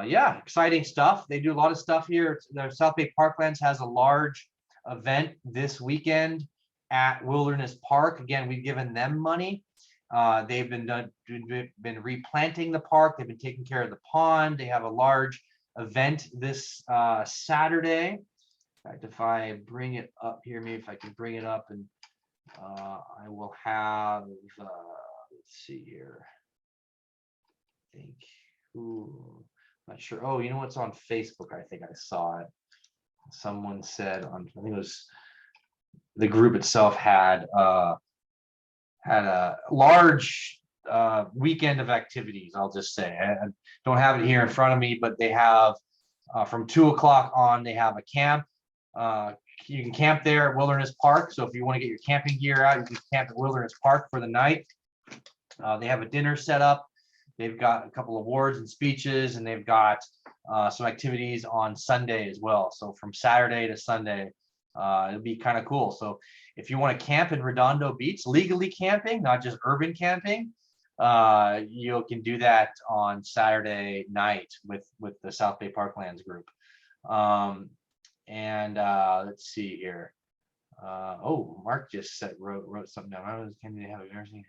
yeah, exciting stuff. They do a lot of stuff here. The South Bay Parklands has a large event this weekend at Wilderness Park. Again, we've given them money. They've been replanting the park. They've been taking care of the pond. They have a large event this Saturday. In fact, if I bring it up here, maybe if I can bring it up and I will have, let's see here. I think, ooh, not sure. Oh, you know what's on Facebook? I think I saw it. Someone said on, I think it was the group itself had a large weekend of activities. I'll just say I don't have it here in front of me, but they have from 2 o'clock on. They have a camp. You can camp there at Wilderness Park. So if you want to get your camping gear out, you can camp at Wilderness Park for the night. They have a dinner set up. They've got a couple of awards and speeches, and they've got some activities on Sunday as well. So from Saturday to Sunday, it'll be kind of cool. So if you want to camp in Redondo Beach, legally camping, not just urban camping, you can do that on Saturday night with the South Bay Parklands group. Let's see here. Oh, Mark just said wrote something down. I was can they have everything?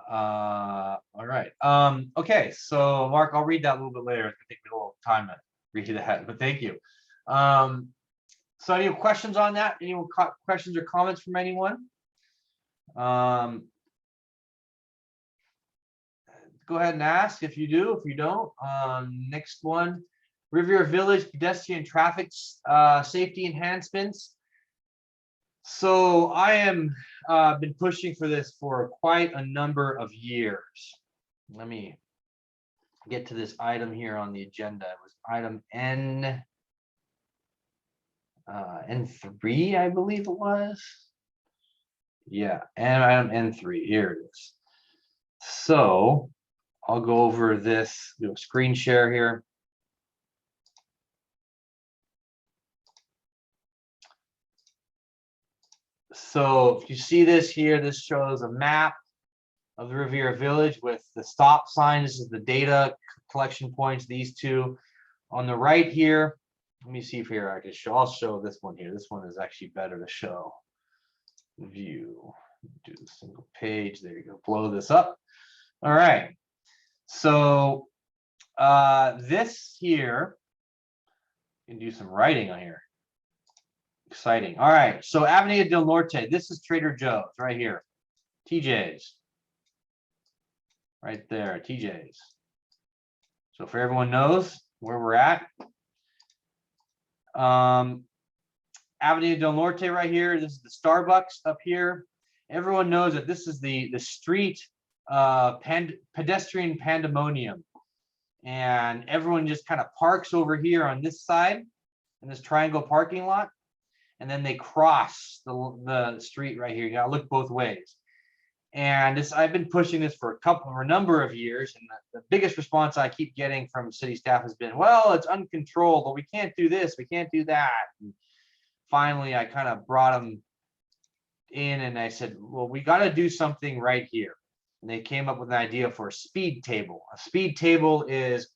All right. Okay, so Mark, I'll read that a little bit later. It's gonna take me a little time to read that, but thank you. So any questions on that? Any questions or comments from anyone? Go ahead and ask if you do. If you don't, next one, Riviera Village pedestrian traffic safety enhancements. So I am been pushing for this for quite a number of years. Let me get to this item here on the agenda. It was item N3, I believe it was. Yeah, and item N3, here it is. So I'll go over this, do a screen share here. So if you see this here, this shows a map of the Riviera Village with the stop sign. This is the data collection points, these two. On the right here, let me see if here I can show, I'll show this one here. This one is actually better to show. View, do the single page, there you go, blow this up. All right, so this here, you can do some writing on here. Exciting. All right, so Avenida del Norte, this is Trader Joe's right here. TJ's. Right there, TJ's. So if everyone knows where we're at. Avenida del Norte right here, this is the Starbucks up here. Everyone knows that this is the street pedestrian pandemonium. And everyone just kind of parks over here on this side in this triangle parking lot. And then they cross the street right here. You gotta look both ways. And this, I've been pushing this for a number of years, and the biggest response I keep getting from city staff has been, well, it's uncontrolled, but we can't do this, we can't do that. And finally, I kind of brought them in and I said, well, we got to do something right here. And they came up with an idea for a speed table. A speed table is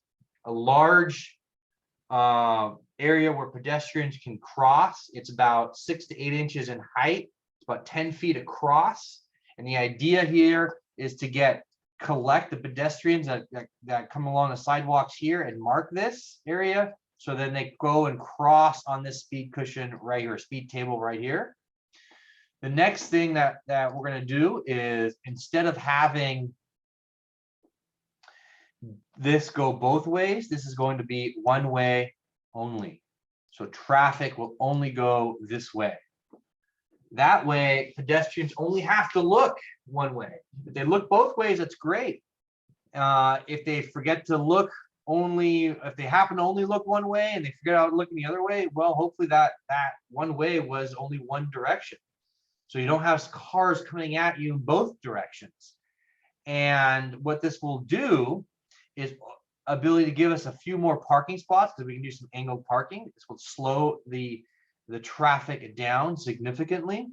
a large area where pedestrians can cross. It's about 6 to 8 inches in height. It's about 10 feet across. And the idea here is to collect the pedestrians that come along the sidewalks here and mark this area. So then they go and cross on this speed cushion right here, speed table right here. The next thing that we're going to do is, instead of having this go both ways, this is going to be one way only. So traffic will only go this way. That way, pedestrians only have to look one way. If they look both ways, that's great. If they forget to look if they happen to only look one way and they forget how to look the other way, well, hopefully that one way was only one direction. So you don't have cars coming at you in both directions. And what this will do is ability to give us a few more parking spots, because we can do some angled parking. This will slow the traffic down significantly.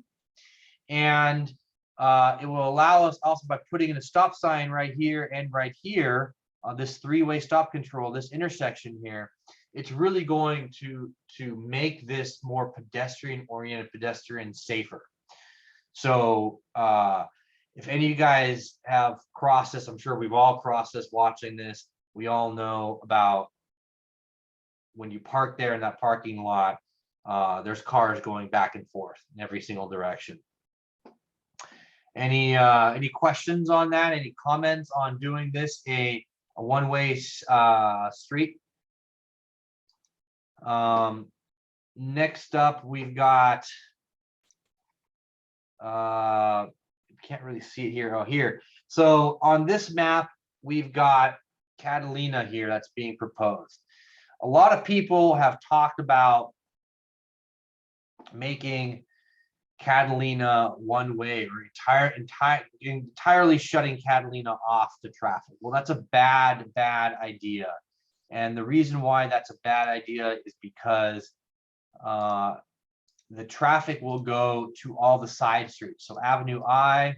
And it will allow us also, by putting in a stop sign right here and right here, this three-way stop control, this intersection here, it's really going to make this more pedestrian oriented, pedestrian safer. So if any of you guys have crossed this, I'm sure we've all crossed this watching this. We all know about when you park there in that parking lot, there's cars going back and forth in every single direction. Any questions on that? Any comments on doing this a one-way street? Next up, we've got, can't really see it here. Oh, here. So on this map, we've got Catalina here that's being proposed. A lot of people have talked about making Catalina one way or entirely shutting Catalina off to traffic. Well, that's a bad idea. And the reason why that's a bad idea is because the traffic will go to all the side streets. So Avenue I,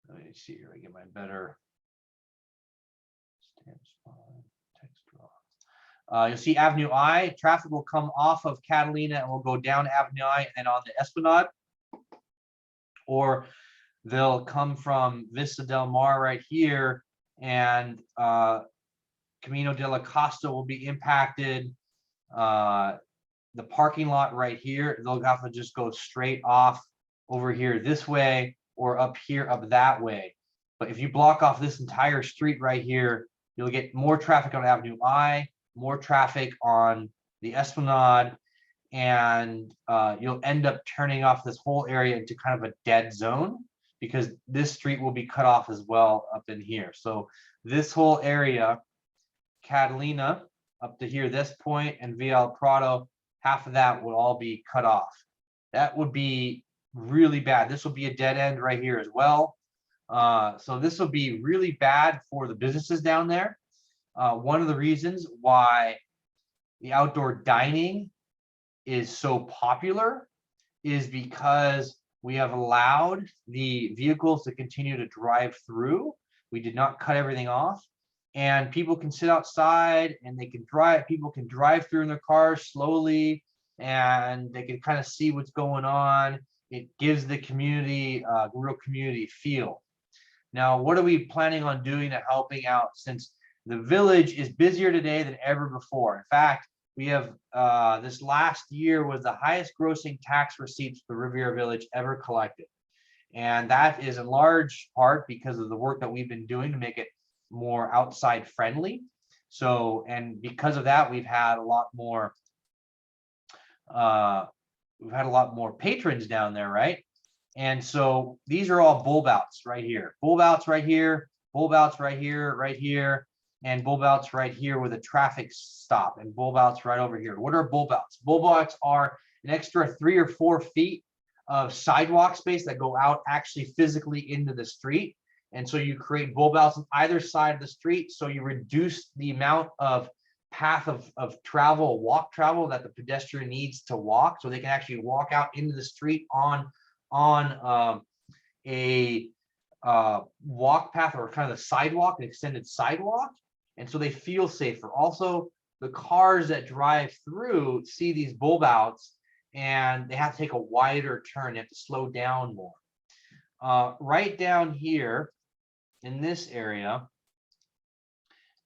let me see here, I get my better text draw. You'll see Avenue I, traffic will come off of Catalina and will go down Avenue I and on the Esplanade, or they'll come from Vista Del Mar right here, and Camino de la Costa will be impacted. The parking lot right here, they'll have to just go straight off over here this way, or up here up that way. But if you block off this entire street right here, you'll get more traffic on Avenue I, more traffic on the Esplanade, and you'll end up turning off this whole area into kind of a dead zone, because this street will be cut off as well up in here. So this whole area, Catalina up to here, this point, and Via El Prado, half of that would all be cut off. That would be really bad. This will be a dead end right here as well. So this will be really bad for the businesses down there. One of the reasons why the outdoor dining is so popular is because we have allowed the vehicles to continue to drive through. We did not cut everything off, and people can sit outside and they can drive. People can drive through in their cars slowly, and they can kind of see what's going on. It gives the community a real community feel. Now, what are we planning on doing to helping out, since the village is busier today than ever before? In fact, we have this last year was the highest grossing tax receipts the Riviera Village ever collected. And that is in large part because of the work that we've been doing to make it more outside friendly. So, and because of that, we've had a lot more patrons down there, right? And so these are all bulb outs right here, bulb outs right here, bulb outs right here, right here, and bulb outs right here with a traffic stop, and bulb outs right over here. What are bulb outs? Bulb outs are an extra 3 or 4 feet of sidewalk space that go out actually physically into the street. And so you create bulb outs on either side of the street, so you reduce the amount of path of travel, walk travel, that the pedestrian needs to walk, so they can actually walk out into the street on a walk path, or kind of a sidewalk, an extended sidewalk, and so they feel safer. Also, the cars that drive through see these bulb outs and they have to take a wider turn. They have to slow down more. Right down here in this area,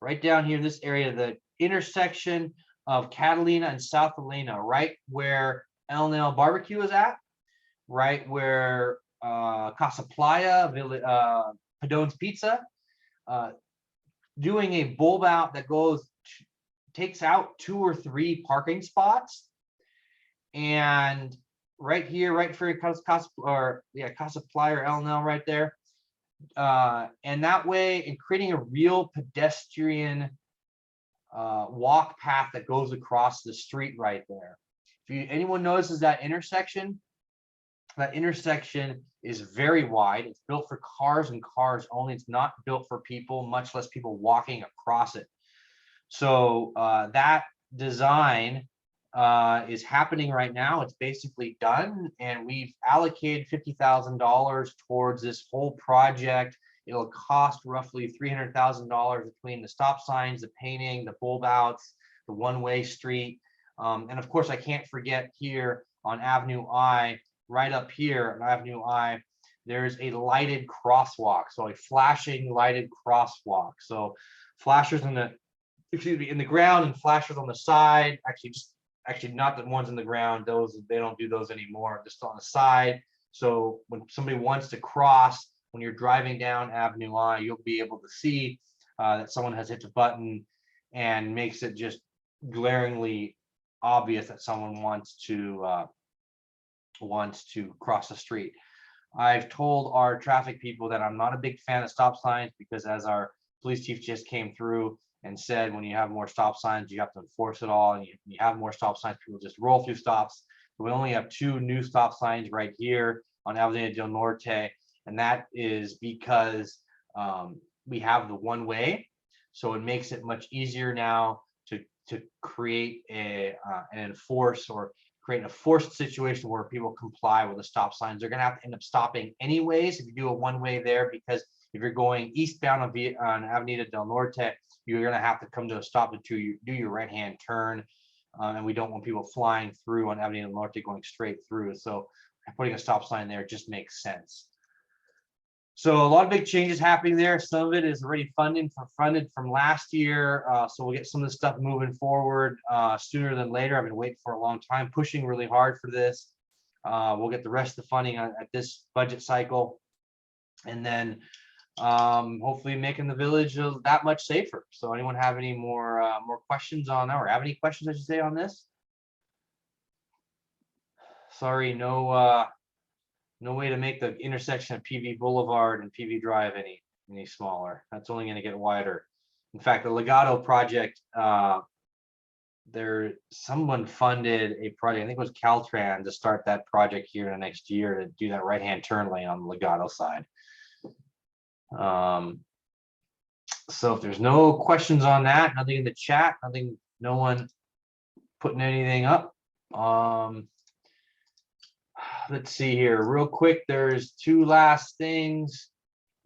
the intersection of Catalina and South Elena, right where El Nail Barbecue is at, right where Casa Playa, Padone's Pizza, doing a bulb out that takes out 2 or 3 parking spots, and right here, right for Casa Playa or El Nail right there, and that way, in creating a real pedestrian walk path that goes across the street right there. If anyone notices that intersection is very wide. It's built for cars and cars only. It's not built for people, much less people walking across it. So that design is happening right now. It's basically done, and we've allocated $50,000 towards this whole project. It'll cost roughly $300,000 between the stop signs, the painting, the bulb outs, the one-way street, and of course I can't forget here on Avenue I, right up here on Avenue I, there's a lighted crosswalk, so a flashing lighted crosswalk. So flashers in the ground and flashers on the side, actually just actually not the ones in the ground, those, they don't do those anymore, just on the side. So when somebody wants to cross, when you're driving down Avenue I, you'll be able to see that someone has hit the button, and makes it just glaringly obvious that someone wants to cross the street. I've told our traffic people that I'm not a big fan of stop signs, because as our police chief just came through and said, when you have more stop signs, you have to enforce it all, and you have more stop signs, people just roll through stops. We only have 2 new stop signs right here on Avenida del Norte, and that is because we have the one way. So it makes it much easier now to create an enforce, or create a forced situation where people comply with the stop signs. They're going to have to end up stopping anyways if you do a one-way there, because if you're going eastbound on Avenida del Norte, you're going to have to come to a stop to do your right-hand turn, and we don't want people flying through on Avenida del Norte going straight through. So putting a stop sign there just makes sense. So a lot of big changes happening there. Some of it is already funded from last year. So we'll get some of this stuff moving forward sooner than later. I've been waiting for a long time, pushing really hard for this. We'll get the rest of the funding at this budget cycle, and then hopefully making the village that much safer. So anyone have any more questions on that, or have any questions, I should say, on this? Sorry, no way to make the intersection of PV Boulevard and PV Drive any smaller. That's only going to get wider. In fact, the Legato project, someone funded a project, I think it was Caltrans, to start that project here in the next year, to do that right-hand turn lane on the Legato side. So if there's no questions on that, nothing in the chat, no one putting anything up. Let's see here real quick. There's 2 last things.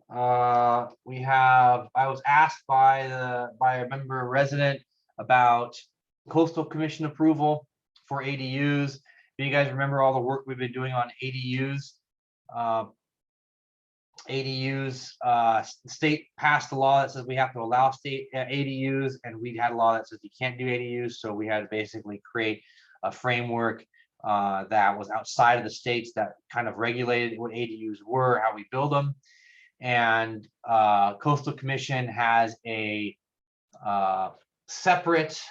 I was asked by a member resident about Coastal Commission approval for ADUs. If you guys remember all the work we've been doing on ADUs, the state passed a law that says we have to allow state ADUs, and we had a law that says you can't do ADUs. So we had to basically create a framework that was outside of the states, that kind of regulated what ADUs were, how we build them. And Coastal Commission has a separate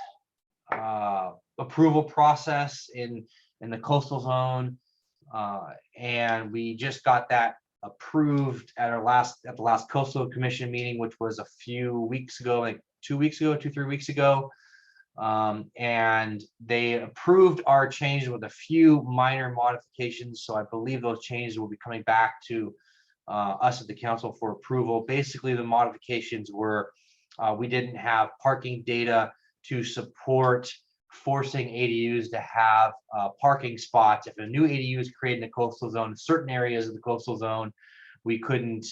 approval process in the coastal zone, and we just got that approved at the last Coastal Commission meeting, which was a few weeks ago, like 2 weeks ago, 2-3 weeks ago. And they approved our changes with a few minor modifications. So I believe those changes will be coming back to us at the council for approval. Basically, the modifications were we didn't have parking data to support forcing ADUs to have parking spots. If a new ADU is created in the coastal zone, in certain areas of the coastal zone, we couldn't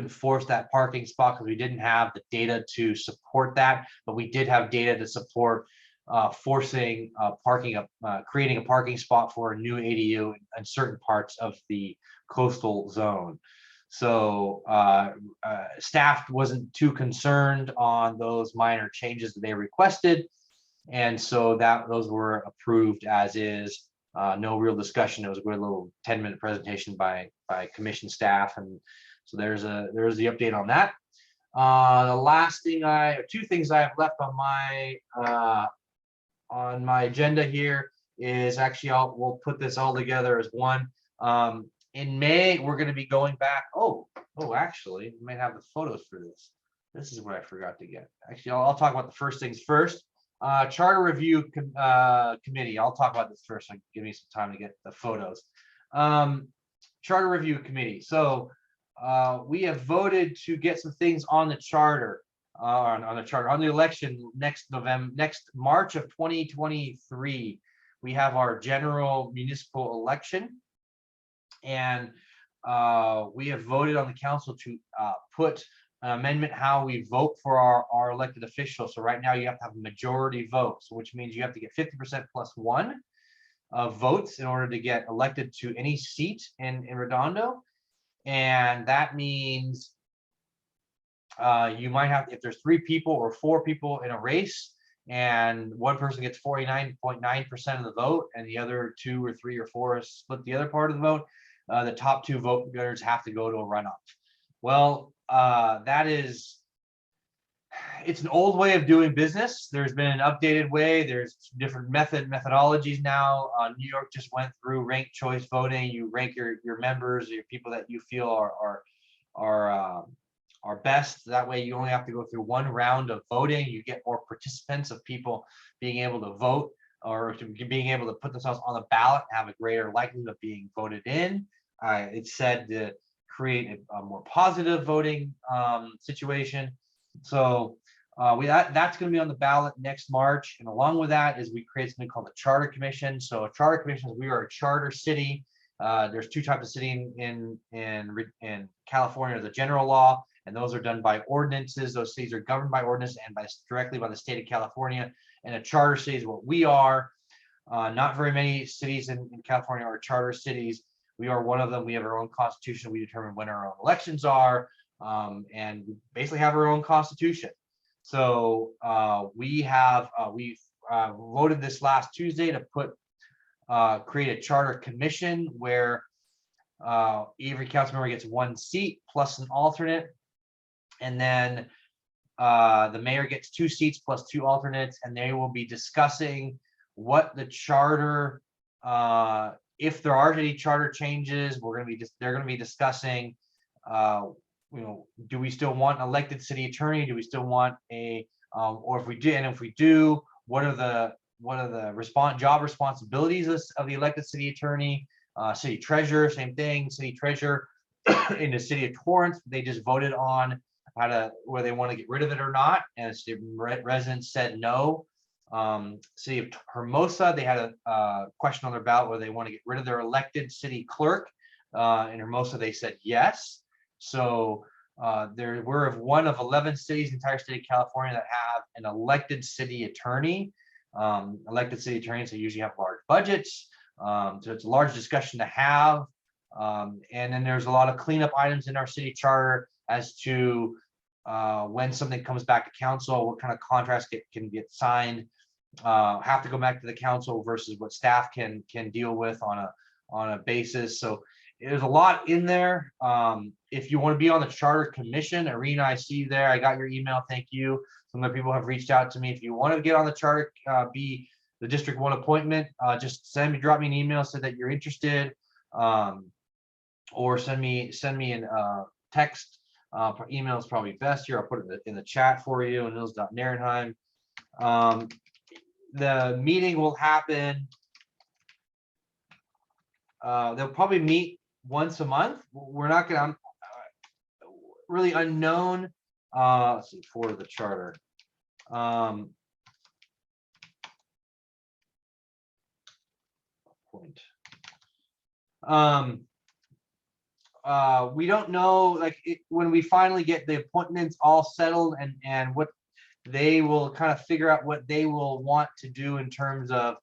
force that parking spot because we didn't have the data to support that, but we did have data to support forcing creating a parking spot for a new ADU in certain parts of the coastal zone. So staff wasn't too concerned on those minor changes that they requested, and so those were approved as is. No real discussion. It was a good little 10-minute presentation by commission staff, and so there's the update on that. The last thing 2 things I have left on my agenda here is actually we'll put this all together as one. In May, we're going to be going back. Actually, we might have the photos for this. This is what I forgot to get. Actually, I'll talk about the first things first. Charter Review Committee. I'll talk about this first. So give me some time to get the photos. Charter Review Committee. So we have voted to get some things on the charter, on the election next March of 2023. We have our general municipal election, and we have voted on the council to put an amendment how we vote for our elected officials. So right now you have to have a majority vote, so which means you have to get 50% plus 1 of votes in order to get elected to any seat in Redondo. And that means you might have, if there's 3 people or 4 people in a race, and one person gets 49.9% of the vote, and the other 2 or 3 or 4 split the other part of the vote, the top 2 vote getters have to go to a runoff. Well, it's an old way of doing business. There's been an updated way. There's different methodologies now. New York just went through ranked choice voting. You rank your members, your people that you feel are best. That way you only have to go through 1 round of voting. You get more participants of people being able to vote, or being able to put themselves on the ballot and have a greater likelihood of being voted in. It's said to create a more positive voting situation. So that's going to be on the ballot next March. And along with that is we create something called a charter commission. So a charter commission is, we are a charter city. There's 2 types of city in California: the general law, and those are done by ordinances. Those cities are governed by ordinance and directly by the state of California. And a charter city is what we are. Not very many cities in California are charter cities. We are one of them. We have our own constitution. We determine when our own elections are, and we basically have our own constitution. So we've voted this last Tuesday to create a charter commission where every council member gets 1 seat plus an alternate, and then the mayor gets 2 seats plus 2 alternates, and they will be discussing what the charter, if there are any charter changes, they're going to be discussing, do we still want an elected city attorney? Do we still want or if we do, what are the job responsibilities of the elected city attorney? City treasurer, same thing. City treasurer in the city of Torrance, they just voted on whether they want to get rid of it or not, and the residents said no. City of Hermosa, they had a question on their ballot whether they want to get rid of their elected city clerk. In Hermosa, they said yes. So we're one of 11 cities in the entire state of California that have an elected city attorney. Elected city attorneys, they usually have large budgets. So it's a large discussion to have. And then there's a lot of cleanup items in our city charter as to when something comes back to council, what kind of contracts can get signed, have to go back to the council versus what staff can deal with on a basis. So there's a lot in there. If you want to be on the charter commission, Irina, I see you there. I got your email. Thank you. Some other people have reached out to me. If you want to get on the charter, be the District 1 appointment, just drop me an email, say that you're interested, or send me an text. Email is probably best here. I'll put it in the chat for you, nils.narenheim. The meeting will happen. They'll probably meet once a month. We're not going to really unknown. Let's see, for the charter. We don't know, when we finally get the appointments all settled and what they will kind of figure out what they will want to do in terms of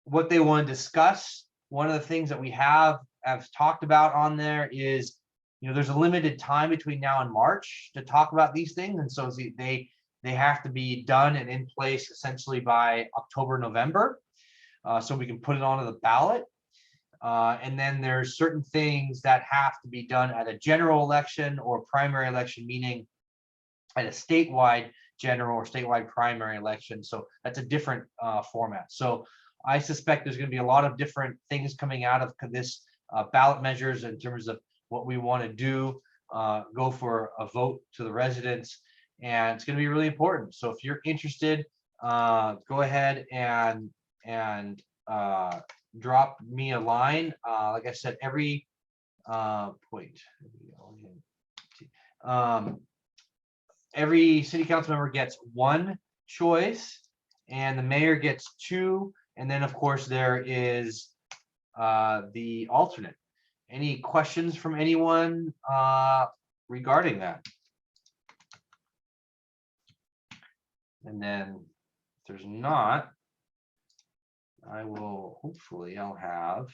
what they want to discuss. One of the things that we have talked about on there is, there's a limited time between now and March to talk about these things, and so they have to be done and in place essentially by October, November, so we can put it onto the ballot. And then there's certain things that have to be done at a general election or primary election, meaning at a statewide general or statewide primary election. So that's a different format. So I suspect there's going to be a lot of different things coming out of this ballot measures in terms of what we want to do, go for a vote to the residents, and it's going to be really important. So if you're interested, go ahead and drop me a line. Like I said, every every city council member gets 1 choice, and the mayor gets 2, and then of course there is the alternate. Any questions from anyone regarding that? And then if there's not, I'll have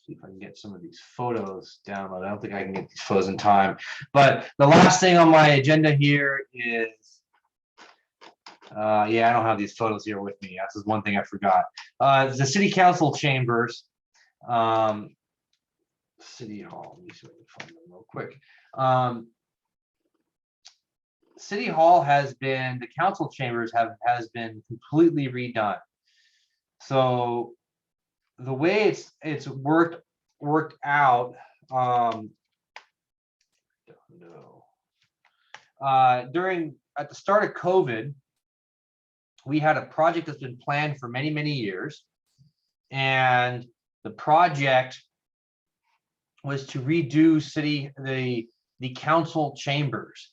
See if I can get some of these photos downloaded. I don't think I can get these photos in time. But the last thing on my agenda here is, yeah, I don't have these photos here with me. This is one thing I forgot. The city council chambers, City Hall. Let me see if I can find them real quick. City Hall has been, the council chambers has been completely redone. So the way it's worked out, at the start of COVID, we had a project that's been planned for many, many years. And the project was to redo the council chambers.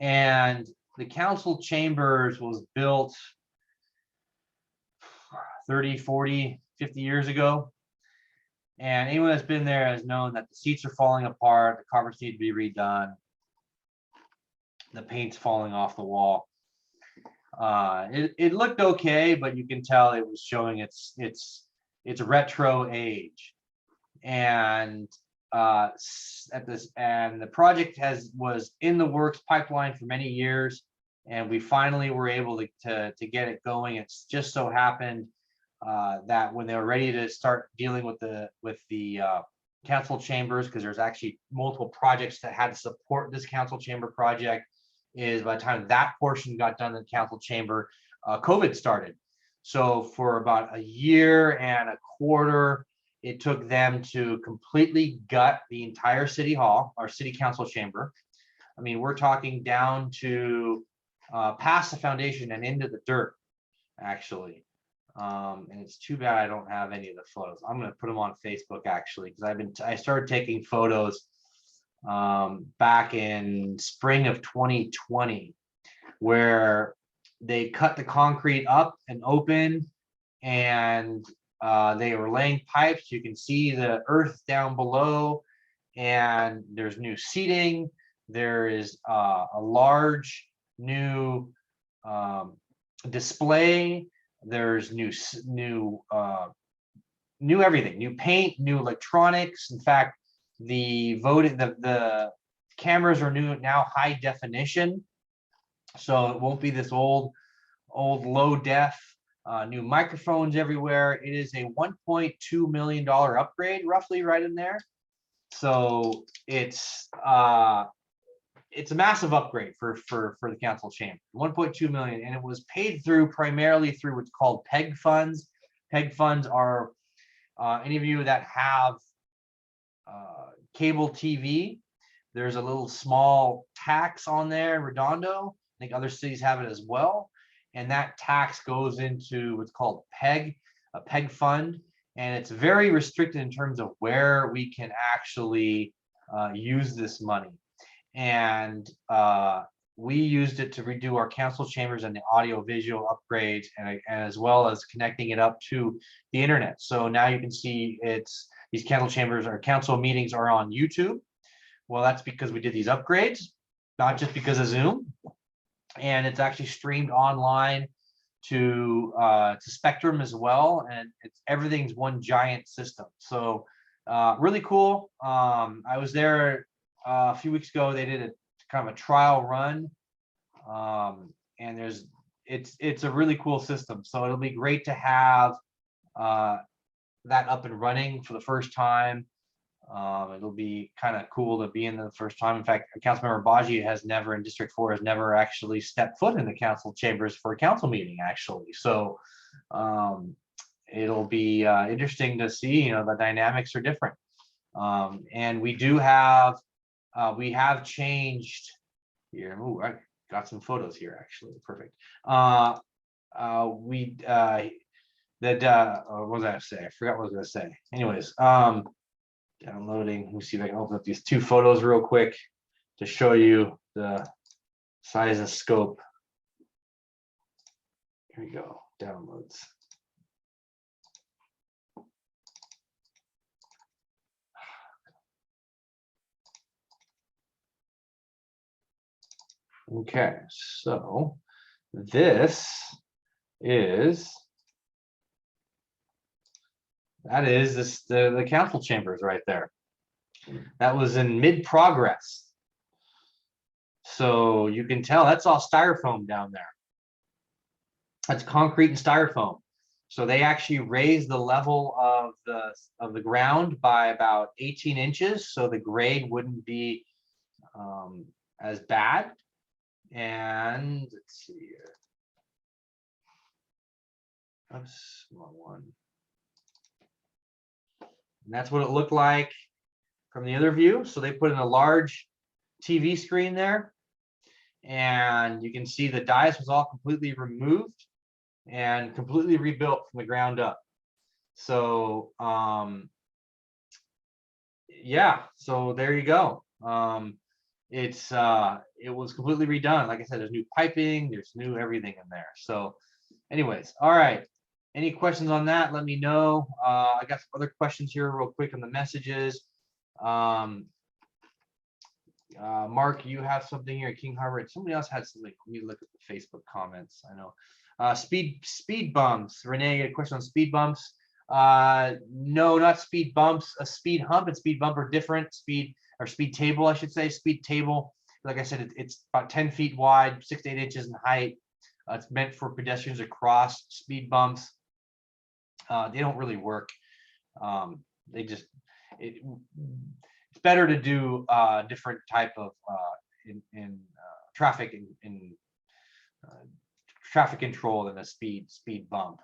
And the council chambers was built 30, 40, 50 years ago. And anyone that's been there has known that the seats are falling apart, the carpets need to be redone, the paint's falling off the wall. It looked okay, but you can tell it was showing its retro age. And the project was in the works pipeline for many years, and we finally were able to get it going. It's just so happened that when they were ready to start dealing with the council chambers, because there's actually multiple projects that had to support this council chamber project, is by the time that portion got done in the council chamber, COVID started. So for about a year and a quarter, it took them to completely gut the entire city hall, our city council chamber. I mean, we're talking down to past the foundation and into the dirt, actually. And it's too bad I don't have any of the photos. I'm going to put them on Facebook, actually, because I started taking photos back in spring of 2020, where they cut the concrete up and open, and they were laying pipes. You can see the earth down below, and there's new seating. There is a large new display. There's new everything, new paint, new electronics. In fact, the cameras are now high definition, so it won't be this old low def. New microphones everywhere. It is a $1.2 million upgrade, roughly, right in there. So it's a massive upgrade for the council chamber. 1.2 million, and it was paid primarily through what's called PEG funds. PEG funds are any of you that have cable TV. There's a little small tax on there in Redondo. I think other cities have it as well. And that tax goes into what's called PEG, a PEG fund. And it's very restricted in terms of where we can actually use this money. And we used it to redo our council chambers and the audio visual upgrades, and as well as connecting it up to the internet. So now you can see these council chambers, our council meetings are on YouTube. Well, that's because we did these upgrades, not just because of Zoom. And it's actually streamed online to Spectrum as well, and everything's one giant system. So really cool. I was there a few weeks ago. They did a kind of a trial run, and it's a really cool system. So it'll be great to have that up and running for the first time. It'll be kind of cool to be in the first time. In fact, Councilmember Baji in District 4 has never actually stepped foot in the council chambers for a council meeting, actually. So it'll be interesting to see, the dynamics are different. And we have changed here. Ooh, I got some photos here, actually. Perfect. What was I going to say? I forgot what I was going to say. Anyways, downloading. Let me see if I can open up these two photos real quick to show you the size and scope. Here we go. Downloads. Okay, so this is That is the council chambers right there. That was in mid-progress. So you can tell that's all styrofoam down there. That's concrete and styrofoam. So they actually raised the level of the ground by about 18 inches, so the grade wouldn't be as bad. And let's see here. Oops, wrong one. And that's what it looked like from the other view. So they put in a large TV screen there, and you can see the dais was all completely removed and completely rebuilt from the ground up. So yeah, so there you go. It was completely redone. Like I said, there's new piping, there's new everything in there. So anyways, all right. Any questions on that? Let me know. I got some other questions here real quick on the messages. Mark, you have something here at King Harbor. Somebody else had something. Let me look at the Facebook comments. I know. Speed bumps. Renee, a question on speed bumps. No, not speed bumps. A speed hump and speed bump are different. Speed table, I should say. Speed table. Like I said, it's about 10 feet wide, 6 to 8 inches in height. It's meant for pedestrians to cross. Speed bumps. They don't really work. It's better to do different type of traffic traffic control than a speed bump.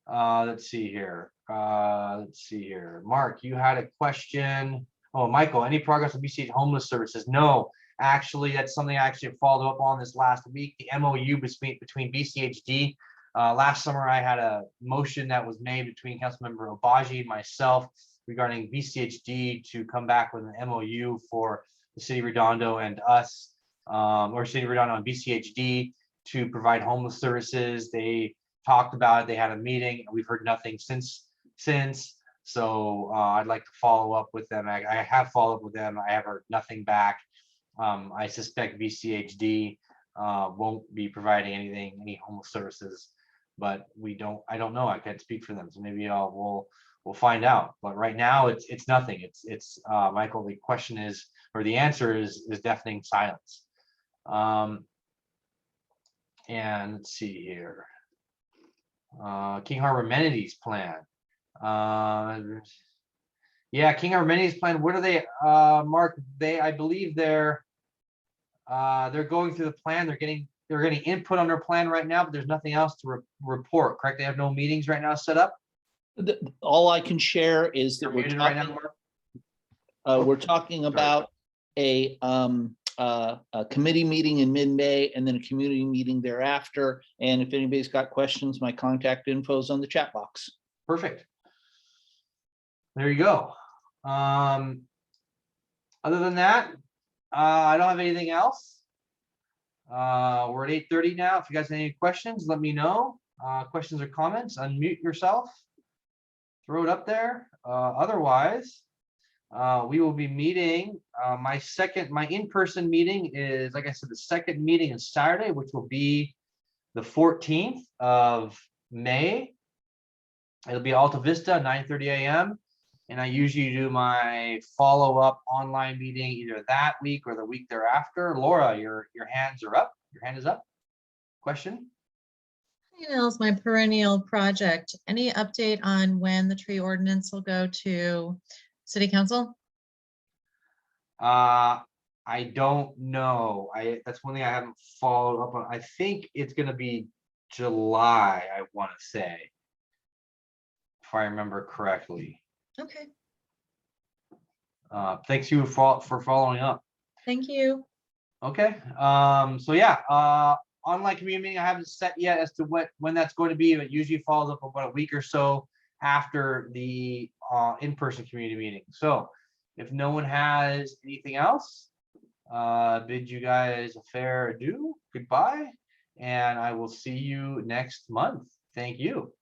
Let's see here. Mark, you had a question. Oh, Michael, any progress on BCH homeless services? No, actually, that's something I actually followed up on this last week. The MOU between BCHD. Last summer, I had a motion that was made between Councilmember Obaji and myself regarding BCHD to come back with an MOU for the City of Redondo and us, or City of Redondo and BCHD to provide homeless services. They talked about it. They had a meeting. We've heard nothing since. So I'd like to follow up with them. I have followed up with them. I have heard nothing back. I suspect BCHD won't be providing any homeless services, but I don't know. I can't speak for them. So maybe we'll find out. But right now it's nothing. It's Michael, the question is, or the answer is deafening silence. And let's see here. King Harbor amenities plan. Yeah, King Harbor amenities plan. What are they, Mark? I believe they're going through the plan. They're getting input on their plan right now, but there's nothing else to report. Correct? They have no meetings right now set up. All I can share is that You're muted right now, Mark. we're talking about a committee meeting in mid-May and then a community meeting thereafter. And if anybody's got questions, my contact info is on the chat box. Perfect. There you go. Other than that, I don't have anything else. We're at 8:30 now. If you guys have any questions, let me know. Questions or comments, unmute yourself. Throw it up there. Otherwise, we will be meeting. My in-person meeting is, like I said, the second meeting is Saturday, which will be the 14th of May. It'll be Alta Vista, 9:30 a.m. And I usually do my follow-up online meeting either that week or the week thereafter. Laura, your hands are up. Your hand is up. Question? It's my perennial project. Any update on when the tree ordinance will go to City Council? I don't know. That's one thing I haven't followed up on. I think it's going to be July, I want to say, if I remember correctly. Okay, Thanks you for following up. thank you. Okay. So yeah, online community meeting, I haven't set yet as to when that's going to be. It usually follows up about a week or so after the in-person community meeting. So if no one has anything else, bid you guys a fair adieu, goodbye, and I will see you next month. Thank you.